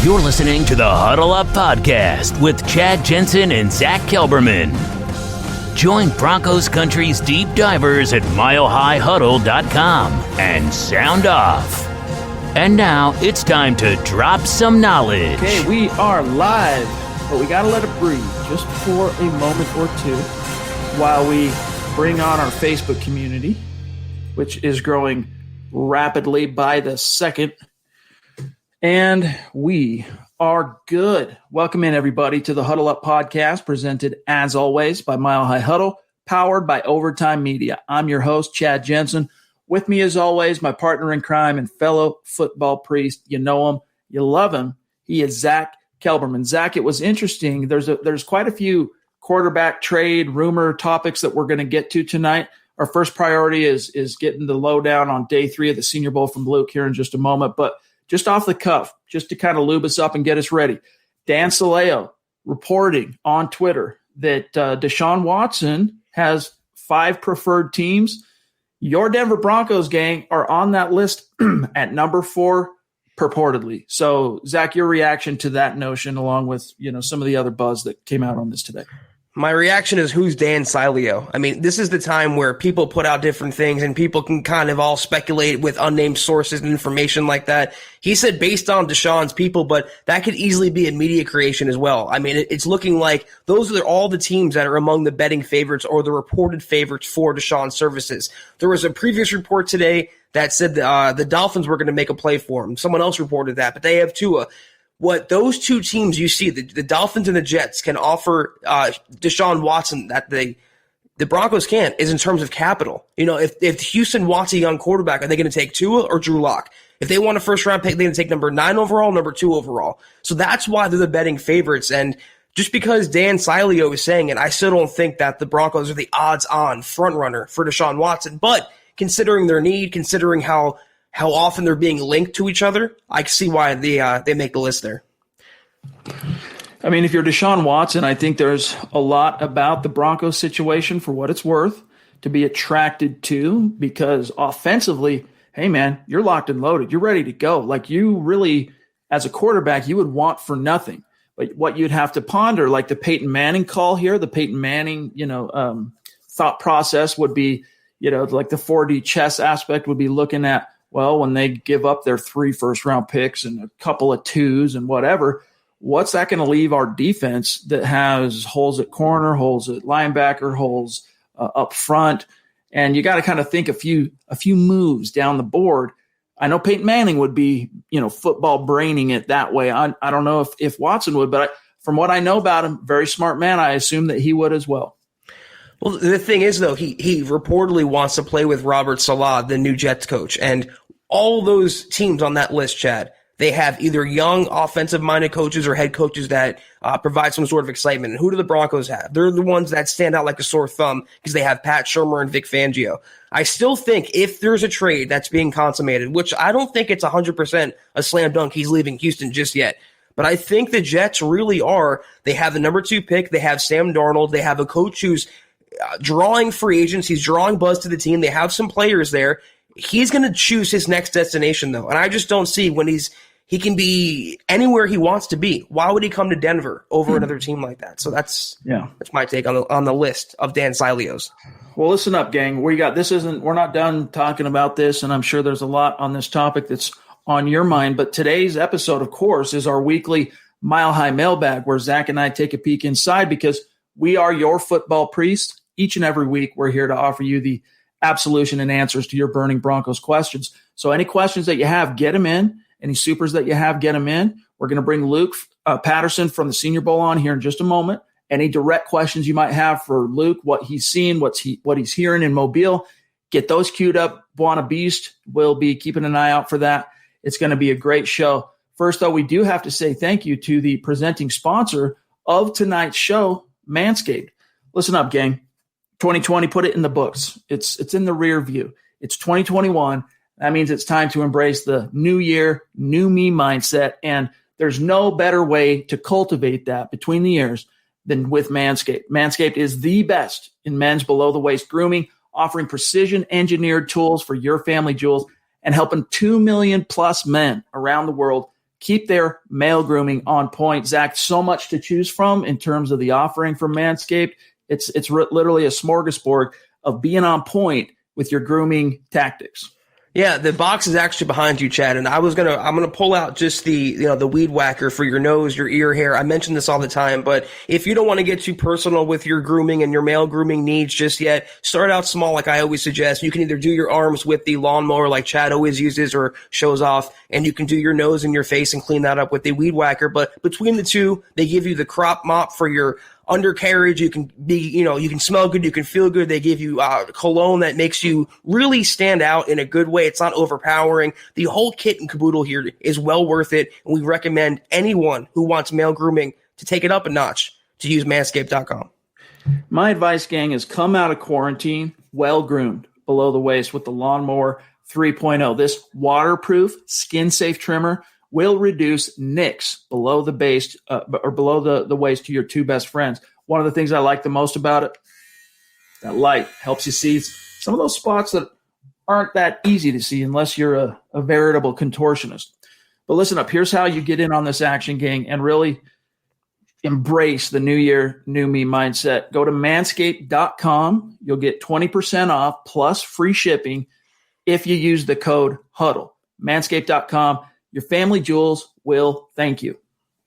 You're listening to the Huddle Up Podcast with Chad Jensen and Zack Kelberman. Join Broncos Country's deep divers at milehighhuddle.com and sound off. And now it's time to drop some knowledge. Okay, we are live, but we got to let it breathe just for a moment or two while we bring on our Facebook community, which is growing rapidly by the second. And we are good. Welcome in, everybody, to the Huddle Up Podcast, presented, as always, by Mile High Huddle, powered by Overtime Media. I'm your host, Chad Jensen. With me, as always, my partner in crime and fellow football priest. You know him. You love him. He is Zack Kelberman. Zack, it was interesting. There's quite a few quarterback trade rumor topics that we're going to get to tonight. Our first priority is getting the lowdown on day 3 of the Senior Bowl from Luke here in just a moment. But just off the cuff, just to kind of lube us up and get us ready, Dan Saleo reporting on Twitter that Deshaun Watson has 5 preferred teams. Your Denver Broncos, gang, are on that list at number 4, purportedly. So, Zack, your reaction to that notion, along with some of the other buzz that came out on this today. My reaction is, who's Dan Saleo? I mean, this is the time where people put out different things and people can kind of all speculate with unnamed sources and information like that. He said based on Deshaun's people, but that could easily be a media creation as well. I mean, it's looking like those are all the teams that are among the betting favorites or the reported favorites for Deshaun's services. There was a previous report today that said the Dolphins were going to make a play for him. Someone else reported that, but they have Tua. What those two teams you see, the Dolphins and the Jets, can offer Deshaun Watson that the Broncos can't is in terms of capital. If Houston wants a young quarterback, are they going to take Tua or Drew Lock? If they want a first-round pick, they're going to take number 9 overall, number 2 overall. So that's why they're the betting favorites. And just because Dan Saleo is saying it, I still don't think that the Broncos are the odds-on front-runner for Deshaun Watson. But considering their need, considering how often they're being linked to each other, I can see why they make the list there. I mean, if you're Deshaun Watson, I think there's a lot about the Broncos situation, for what it's worth, to be attracted to, because offensively, hey, man, you're locked and loaded. You're ready to go. Like, you really, as a quarterback, you would want for nothing. But what you'd have to ponder, like the Peyton Manning call here, the Peyton Manning, thought process would be, like the 4D chess aspect would be looking at, well, when they give up their 3 first-round picks and a couple of 2s and whatever, what's that going to leave our defense that has holes at corner, holes at linebacker, holes up front? And you got to kind of think a few moves down the board. I know Peyton Manning would be, football braining it that way. I don't know if Watson would, but from what I know about him, very smart man, I assume that he would as well. Well, the thing is, though, he reportedly wants to play with Robert Saleh, the new Jets coach. And all those teams on that list, Chad, they have either young offensive-minded coaches or head coaches that provide some sort of excitement. And who do the Broncos have? They're the ones that stand out like a sore thumb because they have Pat Shurmur and Vic Fangio. I still think if there's a trade that's being consummated, which I don't think it's 100% a slam dunk he's leaving Houston just yet, but I think the Jets really are. They have the number 2 pick. They have Sam Darnold. They have a coach who's drawing free agents. He's drawing buzz to the team. They have some players there. He's going to choose his next destination, though. And I just don't see when he can be anywhere he wants to be. Why would he come to Denver over another team like that? So that's my take on the list of Dan Saleo's. Well, listen up, gang. We're not done talking about this, and I'm sure there's a lot on this topic that's on your mind. But today's episode, of course, is our weekly Mile High Mailbag, where Zack and I take a peek inside because we are your football priest. Each and every week, we're here to offer you the absolution and answers to your burning Broncos questions. So any questions that you have, get them in. Any supers that you have, get them in. We're going to bring Luke Patterson from the Senior Bowl on here in just a moment. Any direct questions you might have for Luke, what he's seeing, what he's hearing in Mobile, get those queued up. Buona Beast will be keeping an eye out for that. It's going to be a great show. First, though, we do have to say thank you to the presenting sponsor of tonight's show, Manscaped. Listen up, gang. 2020, put it in the books. It's in the rear view. It's 2021. That means it's time to embrace the new year, new me mindset. And there's no better way to cultivate that between the ears than with Manscaped. Manscaped is the best in men's below-the-waist grooming, offering precision-engineered tools for your family jewels and helping 2 million plus men around the world keep their male grooming on point. Zach, so much to choose from in terms of the offering from Manscaped. It's literally a smorgasbord of being on point with your grooming tactics. Yeah, the box is actually behind you, Chad, and I'm gonna pull out just the weed whacker for your nose, your ear hair. I mention this all the time, but if you don't want to get too personal with your grooming and your male grooming needs just yet, start out small like I always suggest. You can either do your arms with the lawnmower like Chad always uses or shows off, and you can do your nose and your face and clean that up with the weed whacker. But between the two, they give you the crop mop for your undercarriage. You can you can smell good, you can feel good. They give you cologne that makes you really stand out in a good way. It's not overpowering. The whole kit and caboodle here is well worth it, and we recommend anyone who wants male grooming to take it up a notch to use manscaped.com. My advice, gang, is come out of quarantine well groomed below the waist with the Lawnmower 3.0. This waterproof, skin-safe trimmer will reduce nicks below the base or below the waist to your two best friends. One of the things I like the most about it, that light helps you see some of those spots that aren't that easy to see unless you're a veritable contortionist. But listen up, here's how you get in on this action, gang, and really embrace the new year, new me mindset. Go to manscaped.com. You'll get 20% off plus free shipping if you use the code HUDDLE. Manscaped.com. Your family jewels will thank you.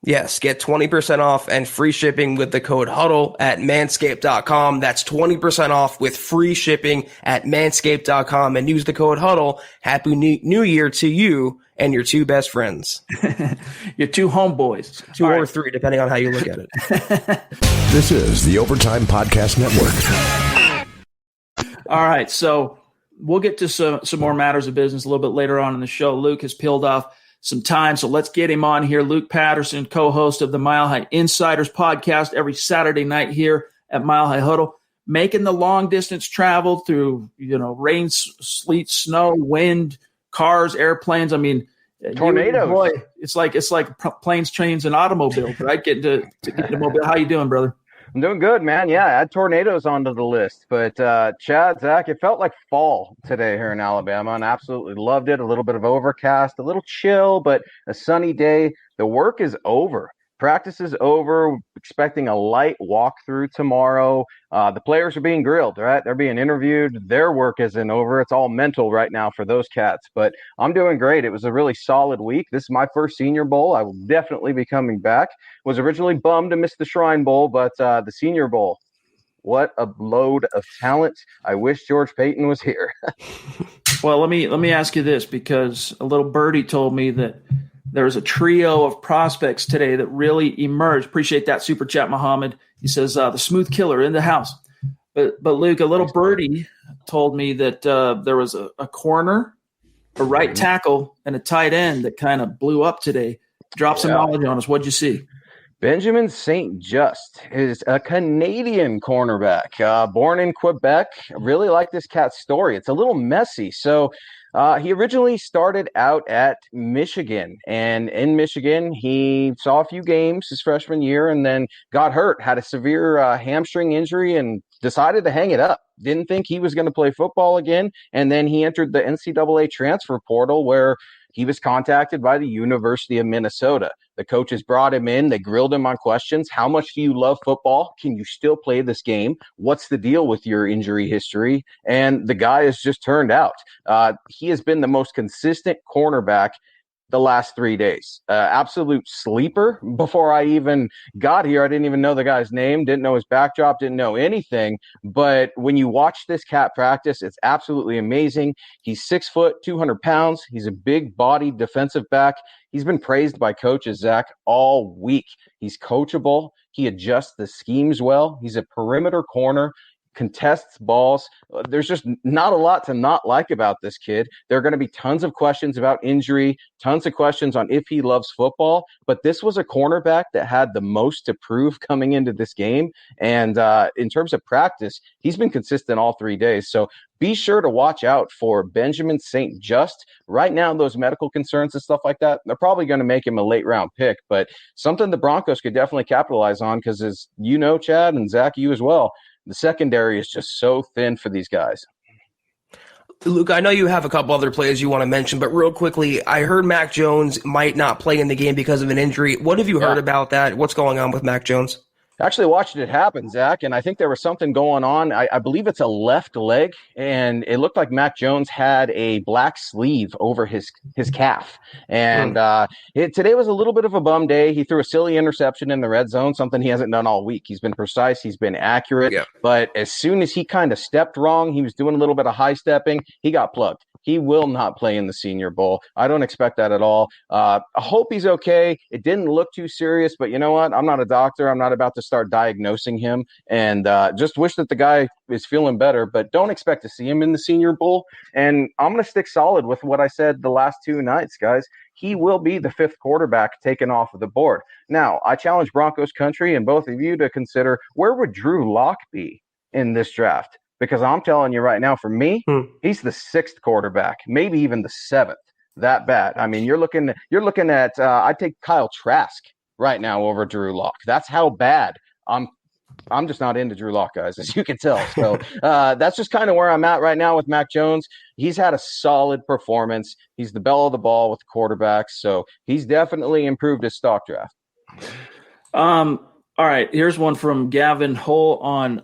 Yes, get 20% off and free shipping with the code HUDDLE at manscaped.com. That's 20% off with free shipping at manscaped.com, and use the code HUDDLE. Happy New Year to you and your two best friends. Your two homeboys. Two or three, depending on how you look at it. This is the Overtime Podcast Network. All right, so we'll get to some more matters of business a little bit later on in the show. Luke has peeled off some time, so let's get him on here. Luke Patterson, co-host of the Mile High Insiders podcast every Saturday night here at Mile High Huddle, making the long distance travel through rain, sleet, snow, wind, cars, airplanes. I mean, tornadoes. Boy, it's like planes, trains, and automobiles, right? Getting to get to mobile. How you doing, brother? I'm doing good, man. Yeah, add tornadoes onto the list. But Chad, Zach, it felt like fall today here in Alabama, and absolutely loved it. A little bit of overcast, a little chill, but a sunny day. The work is over. Practice is over. Expecting a light walkthrough tomorrow. The players are being grilled, right? They're being interviewed. Their work isn't over. It's all mental right now for those cats. But I'm doing great. It was a really solid week. This is my first Senior Bowl. I will definitely be coming back. Was originally bummed to miss the Shrine Bowl, but the Senior Bowl, what a load of talent. I wish George Payton was here. Well, let me ask you this, because a little birdie told me that there's a trio of prospects today that really emerged. Appreciate that super chat, Muhammad. He says the smooth killer in the house. But Luke, a little birdie told me that there was a corner, a right tackle, and a tight end that kind of blew up today. Drop some knowledge on us. What'd you see? Benjamin St. Just is a Canadian cornerback, born in Quebec. I really like this cat's story. It's a little messy. So he originally started out at Michigan, and in Michigan, he saw a few games his freshman year and then got hurt, had a severe hamstring injury, and decided to hang it up. Didn't think he was going to play football again, and then he entered the NCAA transfer portal, where he was contacted by the University of Minnesota. The coaches brought him in. They grilled him on questions. How much do you love football? Can you still play this game? What's the deal with your injury history? And the guy has just turned out. He has been the most consistent cornerback the last 3 days. Absolute sleeper. Before I even got here, I didn't even know the guy's name, didn't know his backdrop, didn't know anything. But when you watch this cat practice, it's absolutely amazing. He's 6 foot, 200 pounds. He's a big bodied defensive back. He's been praised by coaches, Zach, all week. He's coachable. He adjusts the schemes well. He's a perimeter corner, contests balls. There's just not a lot to not like about this kid. There are going to be tons of questions about injury, tons of questions on if he loves football, but this was a cornerback that had the most to prove coming into this game. And in terms of practice, he's been consistent all 3 days. So be sure to watch out for Benjamin St. Just. Right now, those medical concerns and stuff like that, they're probably going to make him a late round pick, but something the Broncos could definitely capitalize on, because as you know, Chad, and Zach, you as well, the secondary is just so thin for these guys. Luke, I know you have a couple other players you want to mention, but real quickly, I heard Mac Jones might not play in the game because of an injury. What have you heard about that? What's going on with Mac Jones? Actually watched it happen, Zach, and I think there was something going on. I believe it's a left leg, and it looked like Mac Jones had a black sleeve over his calf. And today was a little bit of a bum day. He threw a silly interception in the red zone, something he hasn't done all week. He's been precise. He's been accurate. Yeah. But as soon as he kind of stepped wrong, he was doing a little bit of high stepping, he got plugged. He will not play in the Senior Bowl. I don't expect that at all. I hope he's okay. It didn't look too serious, but you know what? I'm not a doctor. I'm not about to start diagnosing him, and just wish that the guy is feeling better, but don't expect to see him in the Senior Bowl. And I'm going to stick solid with what I said the last two nights, guys. He will be the fifth quarterback taken off of the board. Now, I challenge Broncos country and both of you to consider, where would Drew Lock be in this draft? Because I'm telling you right now, for me, he's the sixth quarterback, maybe even the seventh. That bad. I mean, you're looking at I'd take Kyle Trask right now over Drew Lock. That's how bad. I'm just not into Drew Lock, guys, as you can tell. So that's just kind of where I'm at right now with Mac Jones. He's had a solid performance. He's the belle of the ball with quarterbacks, so he's definitely improved his stock draft. All right, here's one from Gavin Hull on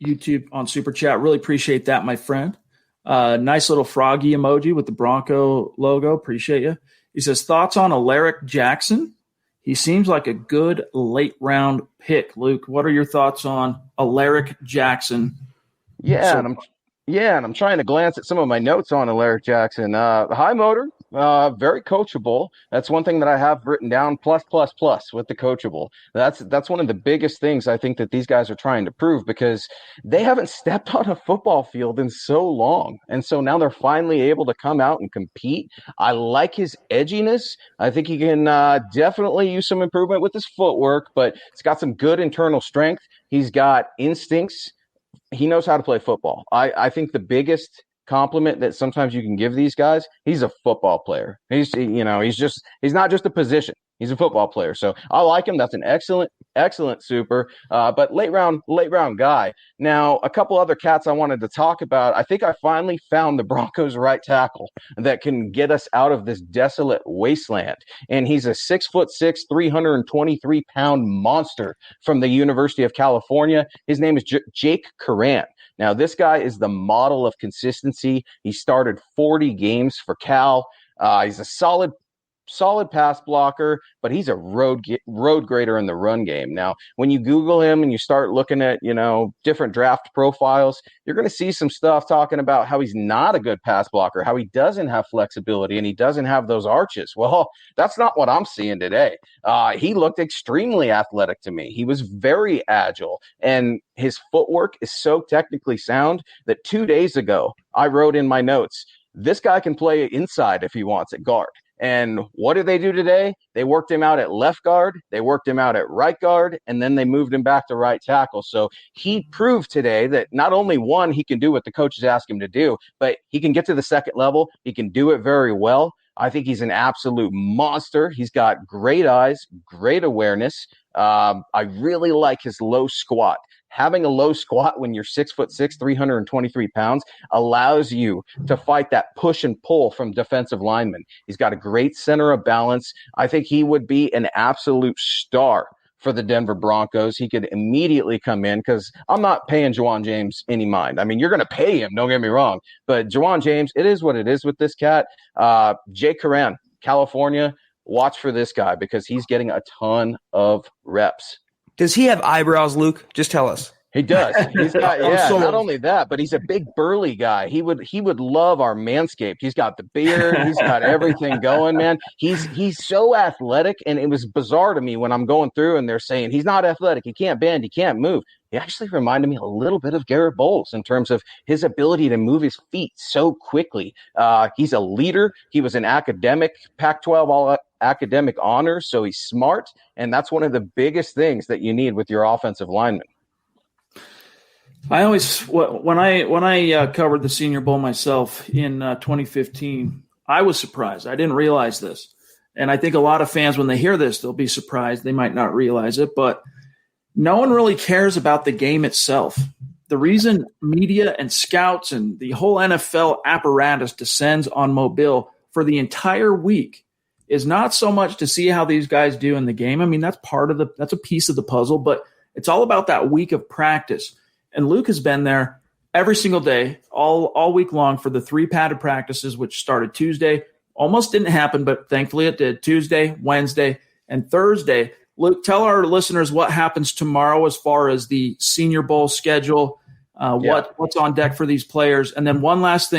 YouTube on Super Chat. Really appreciate that, my friend. Nice little froggy emoji with the Bronco logo. Appreciate you. He says, thoughts on Alaric Jackson? He seems like a good late-round pick. Luke, what are your thoughts on Alaric Jackson? Yeah, and I'm trying to glance at some of my notes on Alaric Jackson. High motor, very coachable. That's one thing that I have written down, plus with the coachable. That's one of the biggest things I think that these guys are trying to prove, because they haven't stepped on a football field in so long. And so now they're finally able to come out and compete. I like his edginess. I think he can definitely use some improvement with his footwork, but it's got some good internal strength. He's got instincts. He knows how to play football. I think the biggest compliment that sometimes you can give these guys, he's a football player. He's not just a position. He's a football player. So I like him. That's an excellent super, but late round guy. Now, a couple other cats I wanted to talk about. I think I finally found the Broncos right tackle that can get us out of this desolate wasteland. And he's a 6'6", 323-pound monster from the University of California. His name is Jake Curran. Now, this guy is the model of consistency. He started 40 games for Cal. He's a solid pass blocker, but he's a road grader in the run game. Now, when you Google him and you start looking at, different draft profiles, you're going to see some stuff talking about how he's not a good pass blocker, how he doesn't have flexibility, and he doesn't have those arches. Well, that's not what I'm seeing today. He looked extremely athletic to me. He was very agile, and his footwork is so technically sound that 2 days ago, I wrote in my notes, this guy can play inside if he wants at guard. And what did they do today? They worked him out at left guard, they worked him out at right guard, and then they moved him back to right tackle. So he proved today that not only, one, he can do what the coaches ask him to do, but he can get to the second level. He can do it very well. I think he's an absolute monster. He's got great eyes, great awareness. I really like his low squat. Having a low squat when you're 6'6", 323 pounds allows you to fight that push and pull from defensive linemen. He's got a great center of balance. I think he would be an absolute star for the Denver Broncos. He could immediately come in, because I'm not paying Juwan James any mind. I mean, you're going to pay him, don't get me wrong. But Juwan James, it is what it is with this cat. Jake Curran, California, watch for this guy because he's getting a ton of reps. Does he have eyebrows, Luke? Just tell us. He does. He's got, not only that, but he's a big burly guy. He would love our Manscaped. He's got the beard. He's got everything going, man. He's so athletic, and it was bizarre to me when I'm going through and they're saying he's not athletic. He can't bend. He can't move. He actually reminded me a little bit of Garrett Bowles in terms of his ability to move his feet so quickly. He's a leader. He was an academic, Pac-12 all-academic honors, so he's smart, and that's one of the biggest things that you need with your offensive lineman. I always, when I covered the Senior Bowl myself in 2015, I was surprised. I didn't realize this. And I think a lot of fans, when they hear this, they'll be surprised. They might not realize it, but no one really cares about the game itself. the reason media and scouts and the whole NFL apparatus descends on Mobile for the entire week is not so much to see how these guys do in the game. I mean, that's a piece of the puzzle, but it's all about that week of practice. And Luke has been there every single day, all week long for the 3 padded practices, which started Tuesday. Almost didn't happen, but thankfully it did. Tuesday, Wednesday, and Thursday. Luke, tell our listeners what happens tomorrow as far as the Senior Bowl schedule, what's on deck for these players. And then one last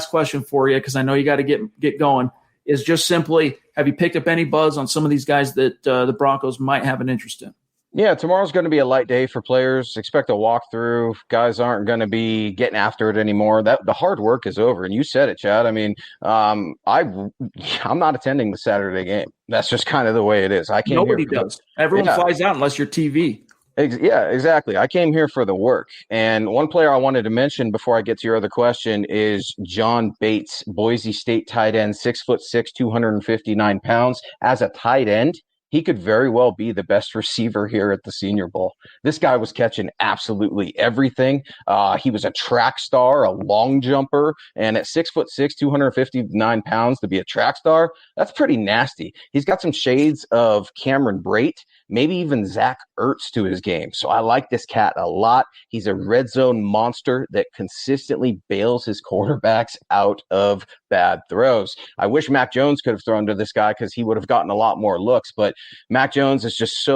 question for you, because I know you got to get going, is just simply, have you picked up any buzz on some of these guys that the Broncos might have an interest in? Yeah, tomorrow's going to be a light day for players. Expect a walkthrough. Guys aren't going to be getting after it anymore. The hard work is over, and you said it, Chad. I mean, I'm not attending the Saturday game. That's just kind of the way it is. Nobody does. Everyone flies out unless you're TV. Yeah, exactly. I came here for the work. And one player I wanted to mention before I get to your other question is John Bates, Boise State tight end, 6'6", 259 pounds. As a tight end, he could very well be the best receiver here at the Senior Bowl. This guy was catching absolutely everything. He was a track star, a long jumper, and at 6'6", 259 pounds to be a track star, that's pretty nasty. He's got some shades of Cameron Brate, maybe even Zach Ertz to his game. So I like this cat a lot. He's a red zone monster that consistently bails his quarterbacks out of bad throws. I wish Mac Jones could have thrown to this guy because he would have gotten a lot more looks, but Mac Jones is just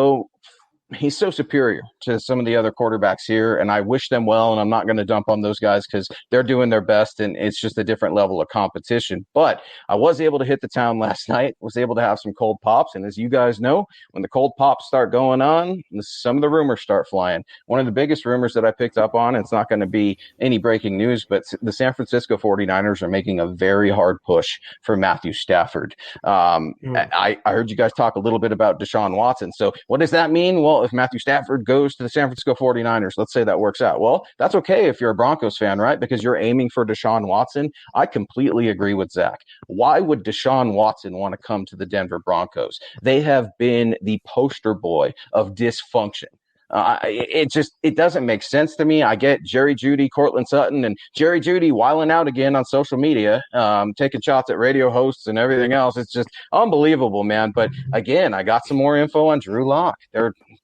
he's so superior to some of the other quarterbacks here, and I wish them well, and I'm not going to dump on those guys because they're doing their best, and it's just a different level of competition. But I was able to hit the town last night, was able to have some cold pops, and as you guys know, when the cold pops start going on, some of the rumors start flying. One of the biggest rumors that I picked up on, and it's not going to be any breaking news, but the San Francisco 49ers are making a very hard push for Matthew Stafford. I heard you guys talk a little bit about Deshaun Watson. So what does that mean? Well, if Matthew Stafford goes to the San Francisco 49ers, let's say that works out. Well, that's okay if you're a Broncos fan, right? Because you're aiming for Deshaun Watson. I completely agree with Zach. Why would Deshaun Watson want to come to the Denver Broncos? They have been the poster boy of dysfunction. It doesn't make sense to me. I get Jerry Jeudy, Cortland Sutton, and Jerry Jeudy wiling out again on social media, taking shots at radio hosts and everything else. It's just unbelievable, man. But again, I got some more info on Drew Lock.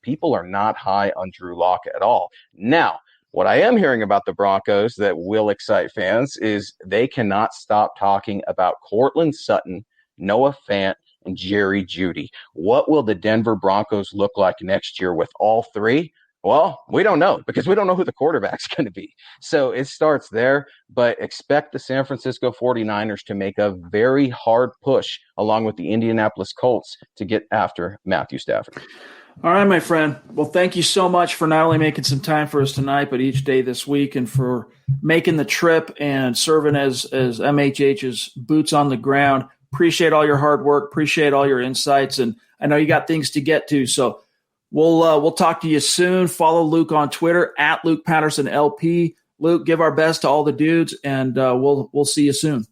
People are not high on Drew Lock at all. Now, what I am hearing about the Broncos that will excite fans is they cannot stop talking about Cortland Sutton, Noah Fant, and Jerry Jeudy. What will the Denver Broncos look like next year with all three? Well, we don't know because we don't know who the quarterback's going to be. So it starts there, but expect the San Francisco 49ers to make a very hard push along with the Indianapolis Colts to get after Matthew Stafford. All right, my friend. Well, thank you so much for not only making some time for us tonight, but each day this week, and for making the trip and serving as MHH's boots on the ground. Appreciate all your hard work. Appreciate all your insights. And I know you got things to get to. So we'll talk to you soon. Follow Luke on Twitter at Luke Patterson LP. Luke, give our best to all the dudes, and we'll see you soon.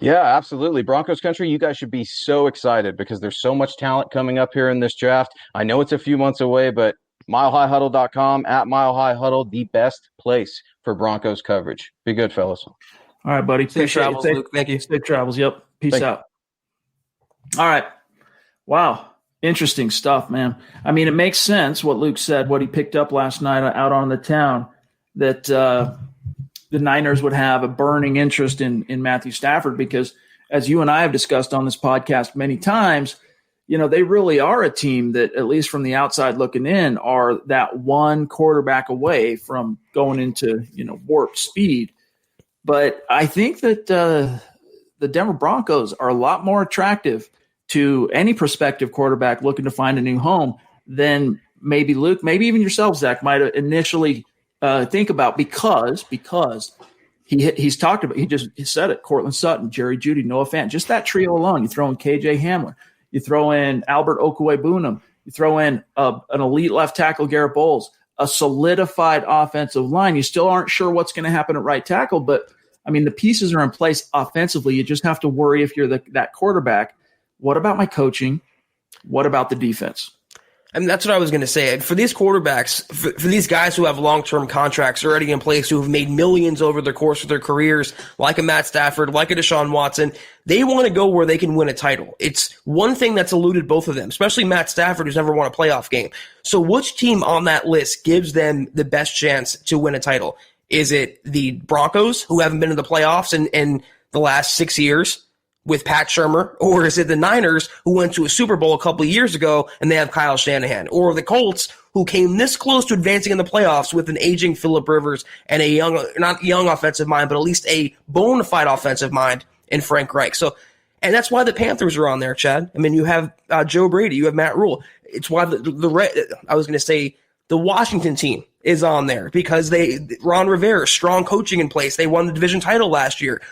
Yeah, absolutely. Broncos country, you guys should be so excited because there's so much talent coming up here in this draft. I know it's a few months away, but milehighhuddle.com, at milehighhuddle, the best place for Broncos coverage. Be good, fellas. All right, buddy. Safe travels, Luke. Thank you. Safe travels. Yep. Peace out. All right. Wow. Interesting stuff, man. I mean, it makes sense what Luke said, what he picked up last night out on the town, that the Niners would have a burning interest in Matthew Stafford because, as you and I have discussed on this podcast many times, you know, they really are a team that, at least from the outside looking in, are that one quarterback away from going into, warp speed. But I think that the Denver Broncos are a lot more attractive to any prospective quarterback looking to find a new home than maybe Luke, maybe even yourself, Zach, might initially think about because he's talked about, he said it, Cortland Sutton, Jerry Jeudy, Noah Fant, just that trio alone. You throw in KJ Hamler, you throw in Albert Okwuegbunam, you throw in an elite left tackle, Garrett Bowles, a solidified offensive line. You still aren't sure what's going to happen at right tackle, but I mean, the pieces are in place offensively. You just have to worry if you're that quarterback. What about my coaching? What about the defense? I mean, that's what I was going to say. For these quarterbacks, for these guys who have long-term contracts already in place, who have made millions over the course of their careers, like a Matt Stafford, like a Deshaun Watson, they want to go where they can win a title. It's one thing that's eluded both of them, especially Matt Stafford, who's never won a playoff game. So which team on that list gives them the best chance to win a title? Is it the Broncos, who haven't been in the playoffs in the last 6 years, with Pat Shurmur, or is it the Niners, who went to a Super Bowl a couple of years ago and they have Kyle Shanahan, or the Colts, who came this close to advancing in the playoffs with an aging Phillip Rivers and a not young offensive mind, but at least a bona fide offensive mind in Frank Reich. So, and that's why the Panthers are on there, Chad. I mean, you have Joe Brady, you have Matt Rule. It's why the Washington team is on there, because Ron Rivera, strong coaching in place. They won the division title last year.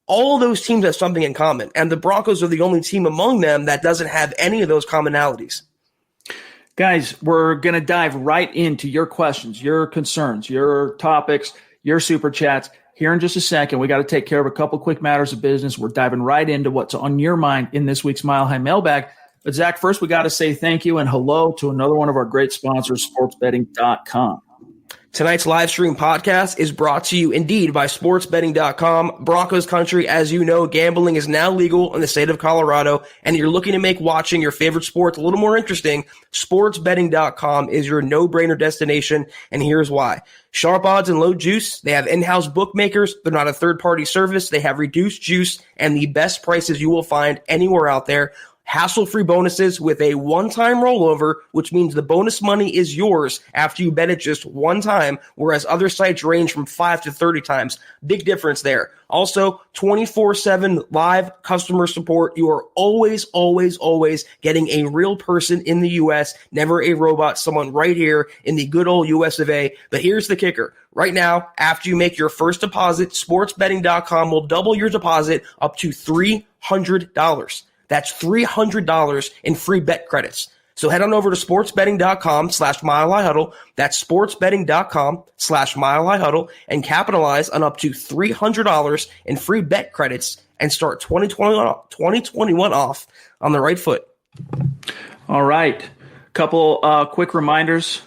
All those teams have something in common, and the Broncos are the only team among them that doesn't have any of those commonalities. Guys, we're going to dive right into your questions, your concerns, your topics, your super chats here in just a second. We got to take care of a couple quick matters of business. We're diving right into what's on your mind in this week's Mile High Mailbag. But, Zach, first we got to say thank you and hello to another one of our great sponsors, sportsbetting.com. Tonight's live stream podcast is brought to you indeed by sportsbetting.com. Broncos country, as you know, gambling is now legal in the state of Colorado, and you're looking to make watching your favorite sports a little more interesting. Sportsbetting.com is your no-brainer destination, and here's why. Sharp odds and low juice. They have in-house bookmakers. They're not a third-party service. They have reduced juice and the best prices you will find anywhere out there. Hassle-free bonuses with a one-time rollover, which means the bonus money is yours after you bet it just one time, whereas other sites range from 5 to 30 times. Big difference there. Also, 24/7 live customer support. You are always, always, always getting a real person in the U.S., never a robot, someone right here in the good old U.S. of A. But here's the kicker. Right now, after you make your first deposit, sportsbetting.com will double your deposit up to $300. That's $300 in free bet credits. So head on over to sportsbetting.com/milehighhuddle. That's sportsbetting.com/milehighhuddle and capitalize on up to $300 in free bet credits and start 2021 off on the right foot. All right. Couple quick reminders.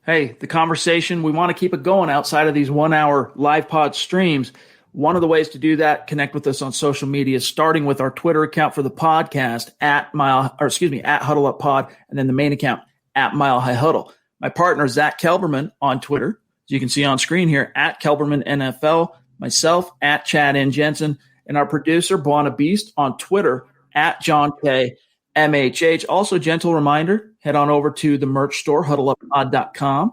Hey, the conversation, we want to keep it going outside of these 1 hour live pod streams. One of the ways to do that, connect with us on social media, starting with our Twitter account for the podcast at Huddle Up Pod, and then the main account at Mile High Huddle. My partner, Zack Kelberman, on Twitter, as you can see on screen here, at Kelberman NFL, myself, at Chad N. Jensen, and our producer, Buana Beast, on Twitter, at John K. MHH. Also, gentle reminder, head on over to the merch store, huddleuppod.com.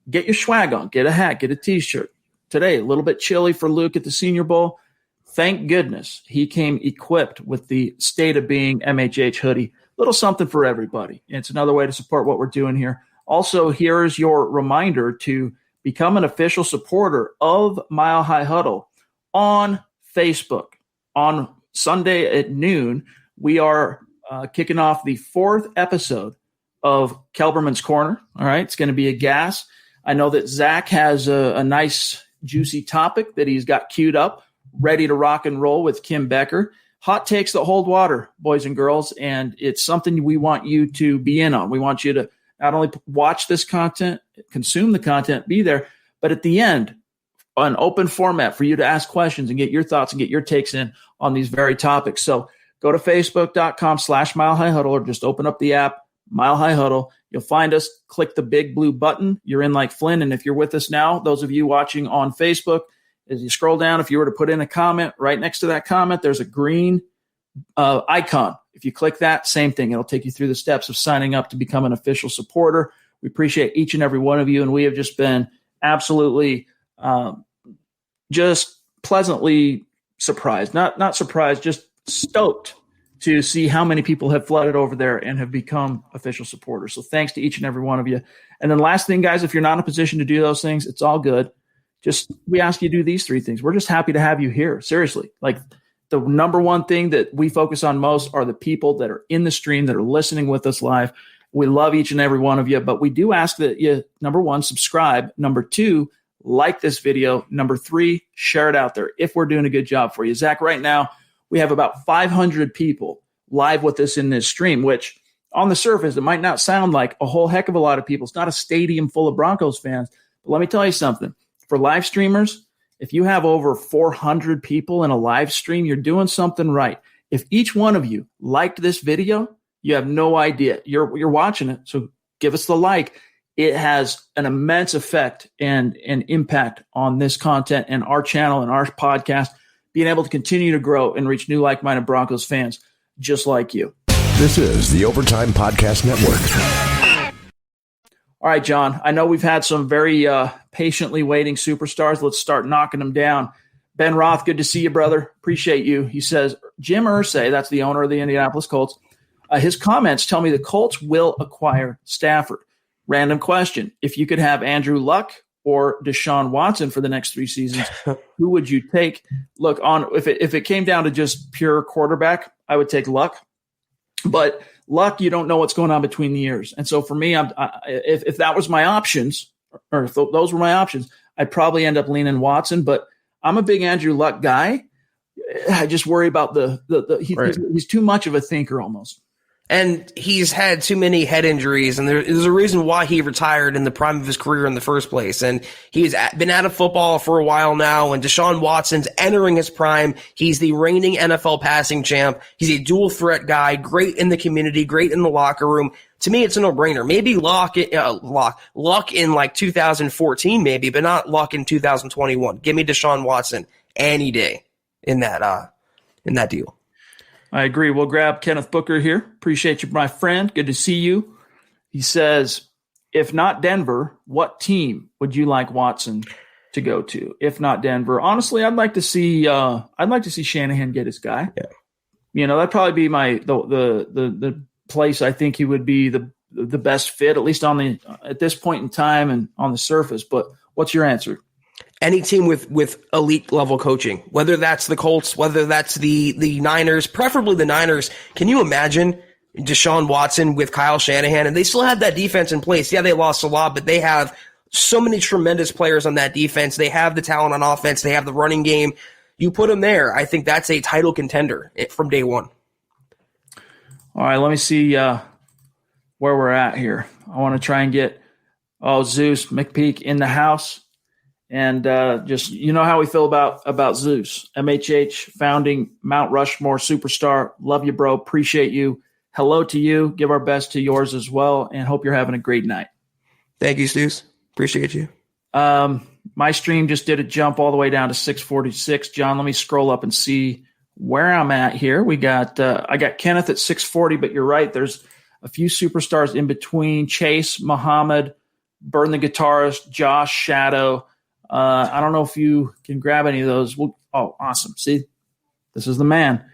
Get your swag on. Get a hat, get a T-shirt. Today, a little bit chilly for Luke at the Senior Bowl. Thank goodness he came equipped with the State of Being MHH hoodie. Little something for everybody. It's another way to support what we're doing here. Also, here's your reminder to become an official supporter of Mile High Huddle on Facebook. On Sunday at noon, we are kicking off the 4th episode of Kelberman's Corner. All right, it's going to be a gas. I know that Zach has a nice juicy topic that he's got queued up, ready to rock and roll with Kim Becker. Hot takes that hold water, boys and girls, and it's something we want you to be in on. We want you to not only watch this content, consume the content, be there, but at the end, an open format for you to ask questions and get your thoughts and get your takes in on these very topics. So go to facebook.com/Mile High Huddle, or just open up the app, Mile High Huddle. You'll find us, click the big blue button. You're in like Flynn. And if you're with us now, those of you watching on Facebook, as you scroll down, if you were to put in a comment, right next to that comment, there's a green icon. If you click that, same thing. It'll take you through the steps of signing up to become an official supporter. We appreciate each and every one of you. And we have just been absolutely just pleasantly surprised, not surprised, just stoked to see how many people have flooded over there and have become official supporters. So thanks to each and every one of you. And then last thing, guys, if you're not in a position to do those things, it's all good. Just we ask you to do these 3 things. We're just happy to have you here. Seriously. Like the number one thing that we focus on most are the people that are in the stream, that are listening with us live. We love each and every one of you, but we do ask that you, number 1, subscribe. Number 2, like this video. Number 3, share it out there if we're doing a good job for you. Zach, right now, we have about 500 people live with us in this stream, which on the surface, it might not sound like a whole heck of a lot of people. It's not a stadium full of Broncos fans. But let me tell you something. For live streamers, if you have over 400 people in a live stream, you're doing something right. If each one of you liked this video, you have no idea. You're watching it, so give us the like. It has an immense effect and impact on this content and our channel and our podcast, being able to continue to grow and reach new like-minded Broncos fans just like you. This is the Overtime Podcast Network. All right, John, I know we've had some very patiently waiting superstars. Let's start knocking them down. Ben Roth, good to see you, brother. Appreciate you. He says, Jim Irsay, that's the owner of the Indianapolis Colts, his comments tell me the Colts will acquire Stafford. Random question. If you could have Andrew Luck or Deshaun Watson for the next 3 seasons, who would you take? Look, if it came down to just pure quarterback, I would take Luck. But Luck, you don't know what's going on between the years. And so for me, if that was my options, or if those were my options, I'd probably end up leaning Watson. But I'm a big Andrew Luck guy. I just worry about he's too much of a thinker almost. And he's had too many head injuries, and there's a reason why he retired in the prime of his career in the first place. And he's been out of football for a while now, and Deshaun Watson's entering his prime. He's the reigning NFL passing champ. He's a dual threat guy, great in the community, great in the locker room. To me, it's a no-brainer. Maybe Luck in like 2014 maybe, but not Luck in 2021. Give me Deshaun Watson any day in that deal. I agree. We'll grab Kenneth Booker here. Appreciate you, my friend. Good to see you. He says, if not Denver, what team would you like Watson to go to? If not Denver, honestly, I'd like to see Shanahan get his guy. Yeah. That'd probably be the place I think he would be the best fit, at least at this point in time and on the surface. But what's your answer? Any team with elite level coaching, whether that's the Colts, whether that's the Niners, preferably the Niners. Can you imagine Deshaun Watson with Kyle Shanahan? And they still have that defense in place. Yeah, they lost a lot, but they have so many tremendous players on that defense. They have the talent on offense. They have the running game. You put them there, I think that's a title contender from day one. All right, let me see where we're at here. I want to try and get Zeus McPeak in the house. And just, how we feel about Zeus. MHH, founding Mount Rushmore superstar. Love you, bro. Appreciate you. Hello to you. Give our best to yours as well. And hope you're having a great night. Thank you, Zeus. Appreciate you. My stream just did a jump all the way down to 646. John, let me scroll up and see where I'm at here. I got Kenneth at 640, but you're right. There's a few superstars in between. Chase, Muhammad, Burn the Guitarist, Josh, Shadow. I don't know if you can grab any of those. Awesome. See, this is the man.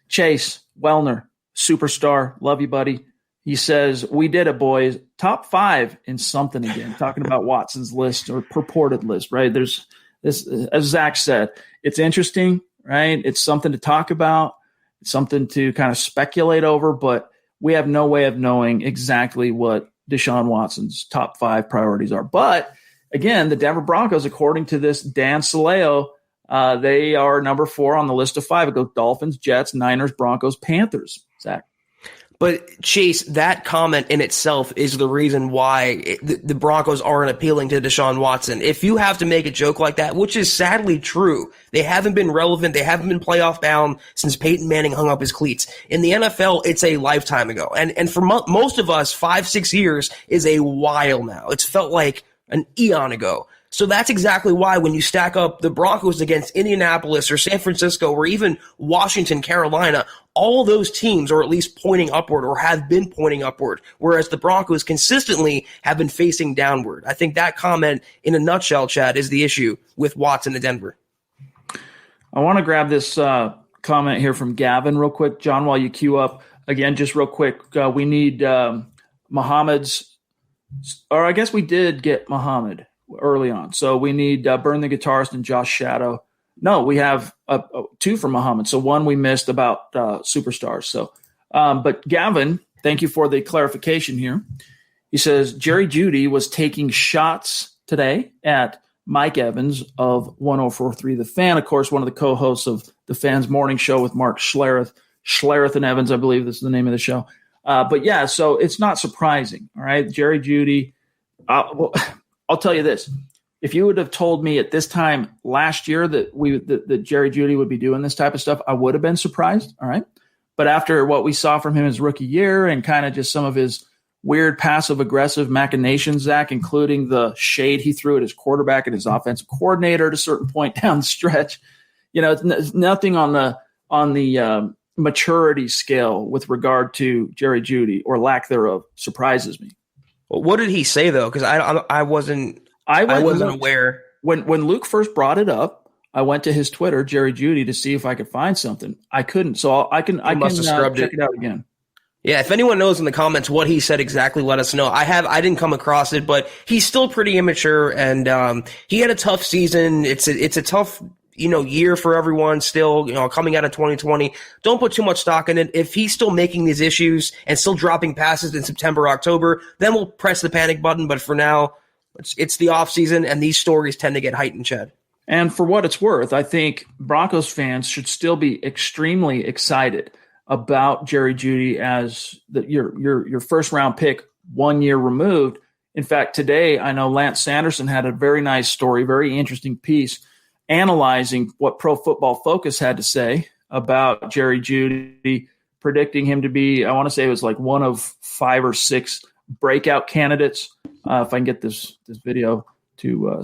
Chase Wellner, superstar. Love you, buddy. He says, we did it, boys. Top 5 in something again. Talking about Watson's list or purported list, right? There's this, as Zach said, it's interesting, right? It's something to talk about. It's something to kind of speculate over, but we have no way of knowing exactly what Deshaun Watson's top 5 priorities are. But again, the Denver Broncos, according to this Dan Saleo, they are number 4 on the list of 5. It goes Dolphins, Jets, Niners, Broncos, Panthers. Zach. But Chase, that comment in itself is the reason why the Broncos aren't appealing to Deshaun Watson. If you have to make a joke like that, which is sadly true, they haven't been relevant, they haven't been playoff bound since Peyton Manning hung up his cleats. In the NFL, it's a lifetime ago. And for most of us, 5-6 years is a while now. It's felt like an eon ago. So that's exactly why when you stack up the Broncos against Indianapolis or San Francisco or even Washington, Carolina, all those teams are at least pointing upward or have been pointing upward, whereas the Broncos consistently have been facing downward. I think that comment in a nutshell, Chad, is the issue with Watson in Denver. I want to grab this comment here from Gavin real quick. John, while you queue up, again, just real quick, we need Muhammad's, or I guess we did get Muhammad early on. So we need Burn the Guitarist and Josh Shadow. No, we have 2 from Muhammad. So 1 we missed about superstars. So, but Gavin, thank you for the clarification here. He says, Jerry Jeudy was taking shots today at Mike Evans of 104.3 The Fan. Of course, one of the co-hosts of the Fan's Morning Show with Mark Schlereth and Evans, I believe this is the name of the show. But yeah, so it's not surprising. All right, Jerry Jeudy. Well, I'll tell you this: if you would have told me at this time last year that Jerry Jeudy would be doing this type of stuff, I would have been surprised. All right, but after what we saw from him his rookie year and kind of just some of his weird passive aggressive machinations, Zach, including the shade he threw at his quarterback and his offensive coordinator at a certain point down the stretch, it's nothing on the maturity scale with regard to Jerry Jeudy or lack thereof surprises me. Well, what did he say though? Because I wasn't aware. When Luke first brought it up, I went to his Twitter, Jerry Jeudy, to see if I could find something. I couldn't, so I can check it out again. Yeah, if anyone knows in the comments what he said exactly, let us know. I didn't come across it, but he's still pretty immature, and he had a tough season. It's a tough year for everyone still, coming out of 2020. Don't put too much stock in it. If he's still making these issues and still dropping passes in September, October, then we'll press the panic button. But for now, it's the off season, and these stories tend to get heightened, Chad. And for what it's worth, I think Broncos fans should still be extremely excited about Jerry Jeudy as your first round pick 1 year removed. In fact, today I know Lance Sanderson had a very nice story, very interesting piece analyzing what Pro Football Focus had to say about Jerry Jeudy, predicting him to be, I want to say it was like one of 5 or 6 breakout candidates. If I can get this video to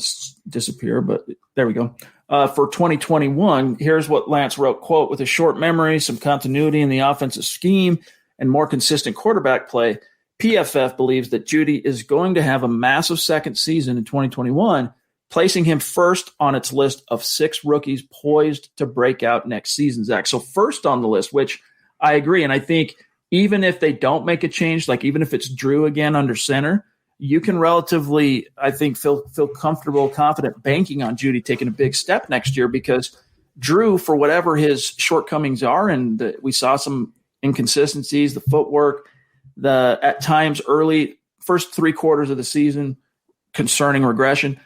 disappear, but there we go. For 2021, here's what Lance wrote, quote, with a short memory, some continuity in the offensive scheme, and more consistent quarterback play, PFF believes that Jeudy is going to have a massive second season in 2021, placing him first on its list of 6 rookies poised to break out next season, Zach. So first on the list, which I agree, and I think even if they don't make a change, like even if it's Drew again under center, you can relatively, I think, feel comfortable, confident banking on Jeudy taking a big step next year because Drew, for whatever his shortcomings are, and we saw some inconsistencies, the footwork, the at times early first 3 quarters of the season, concerning regression.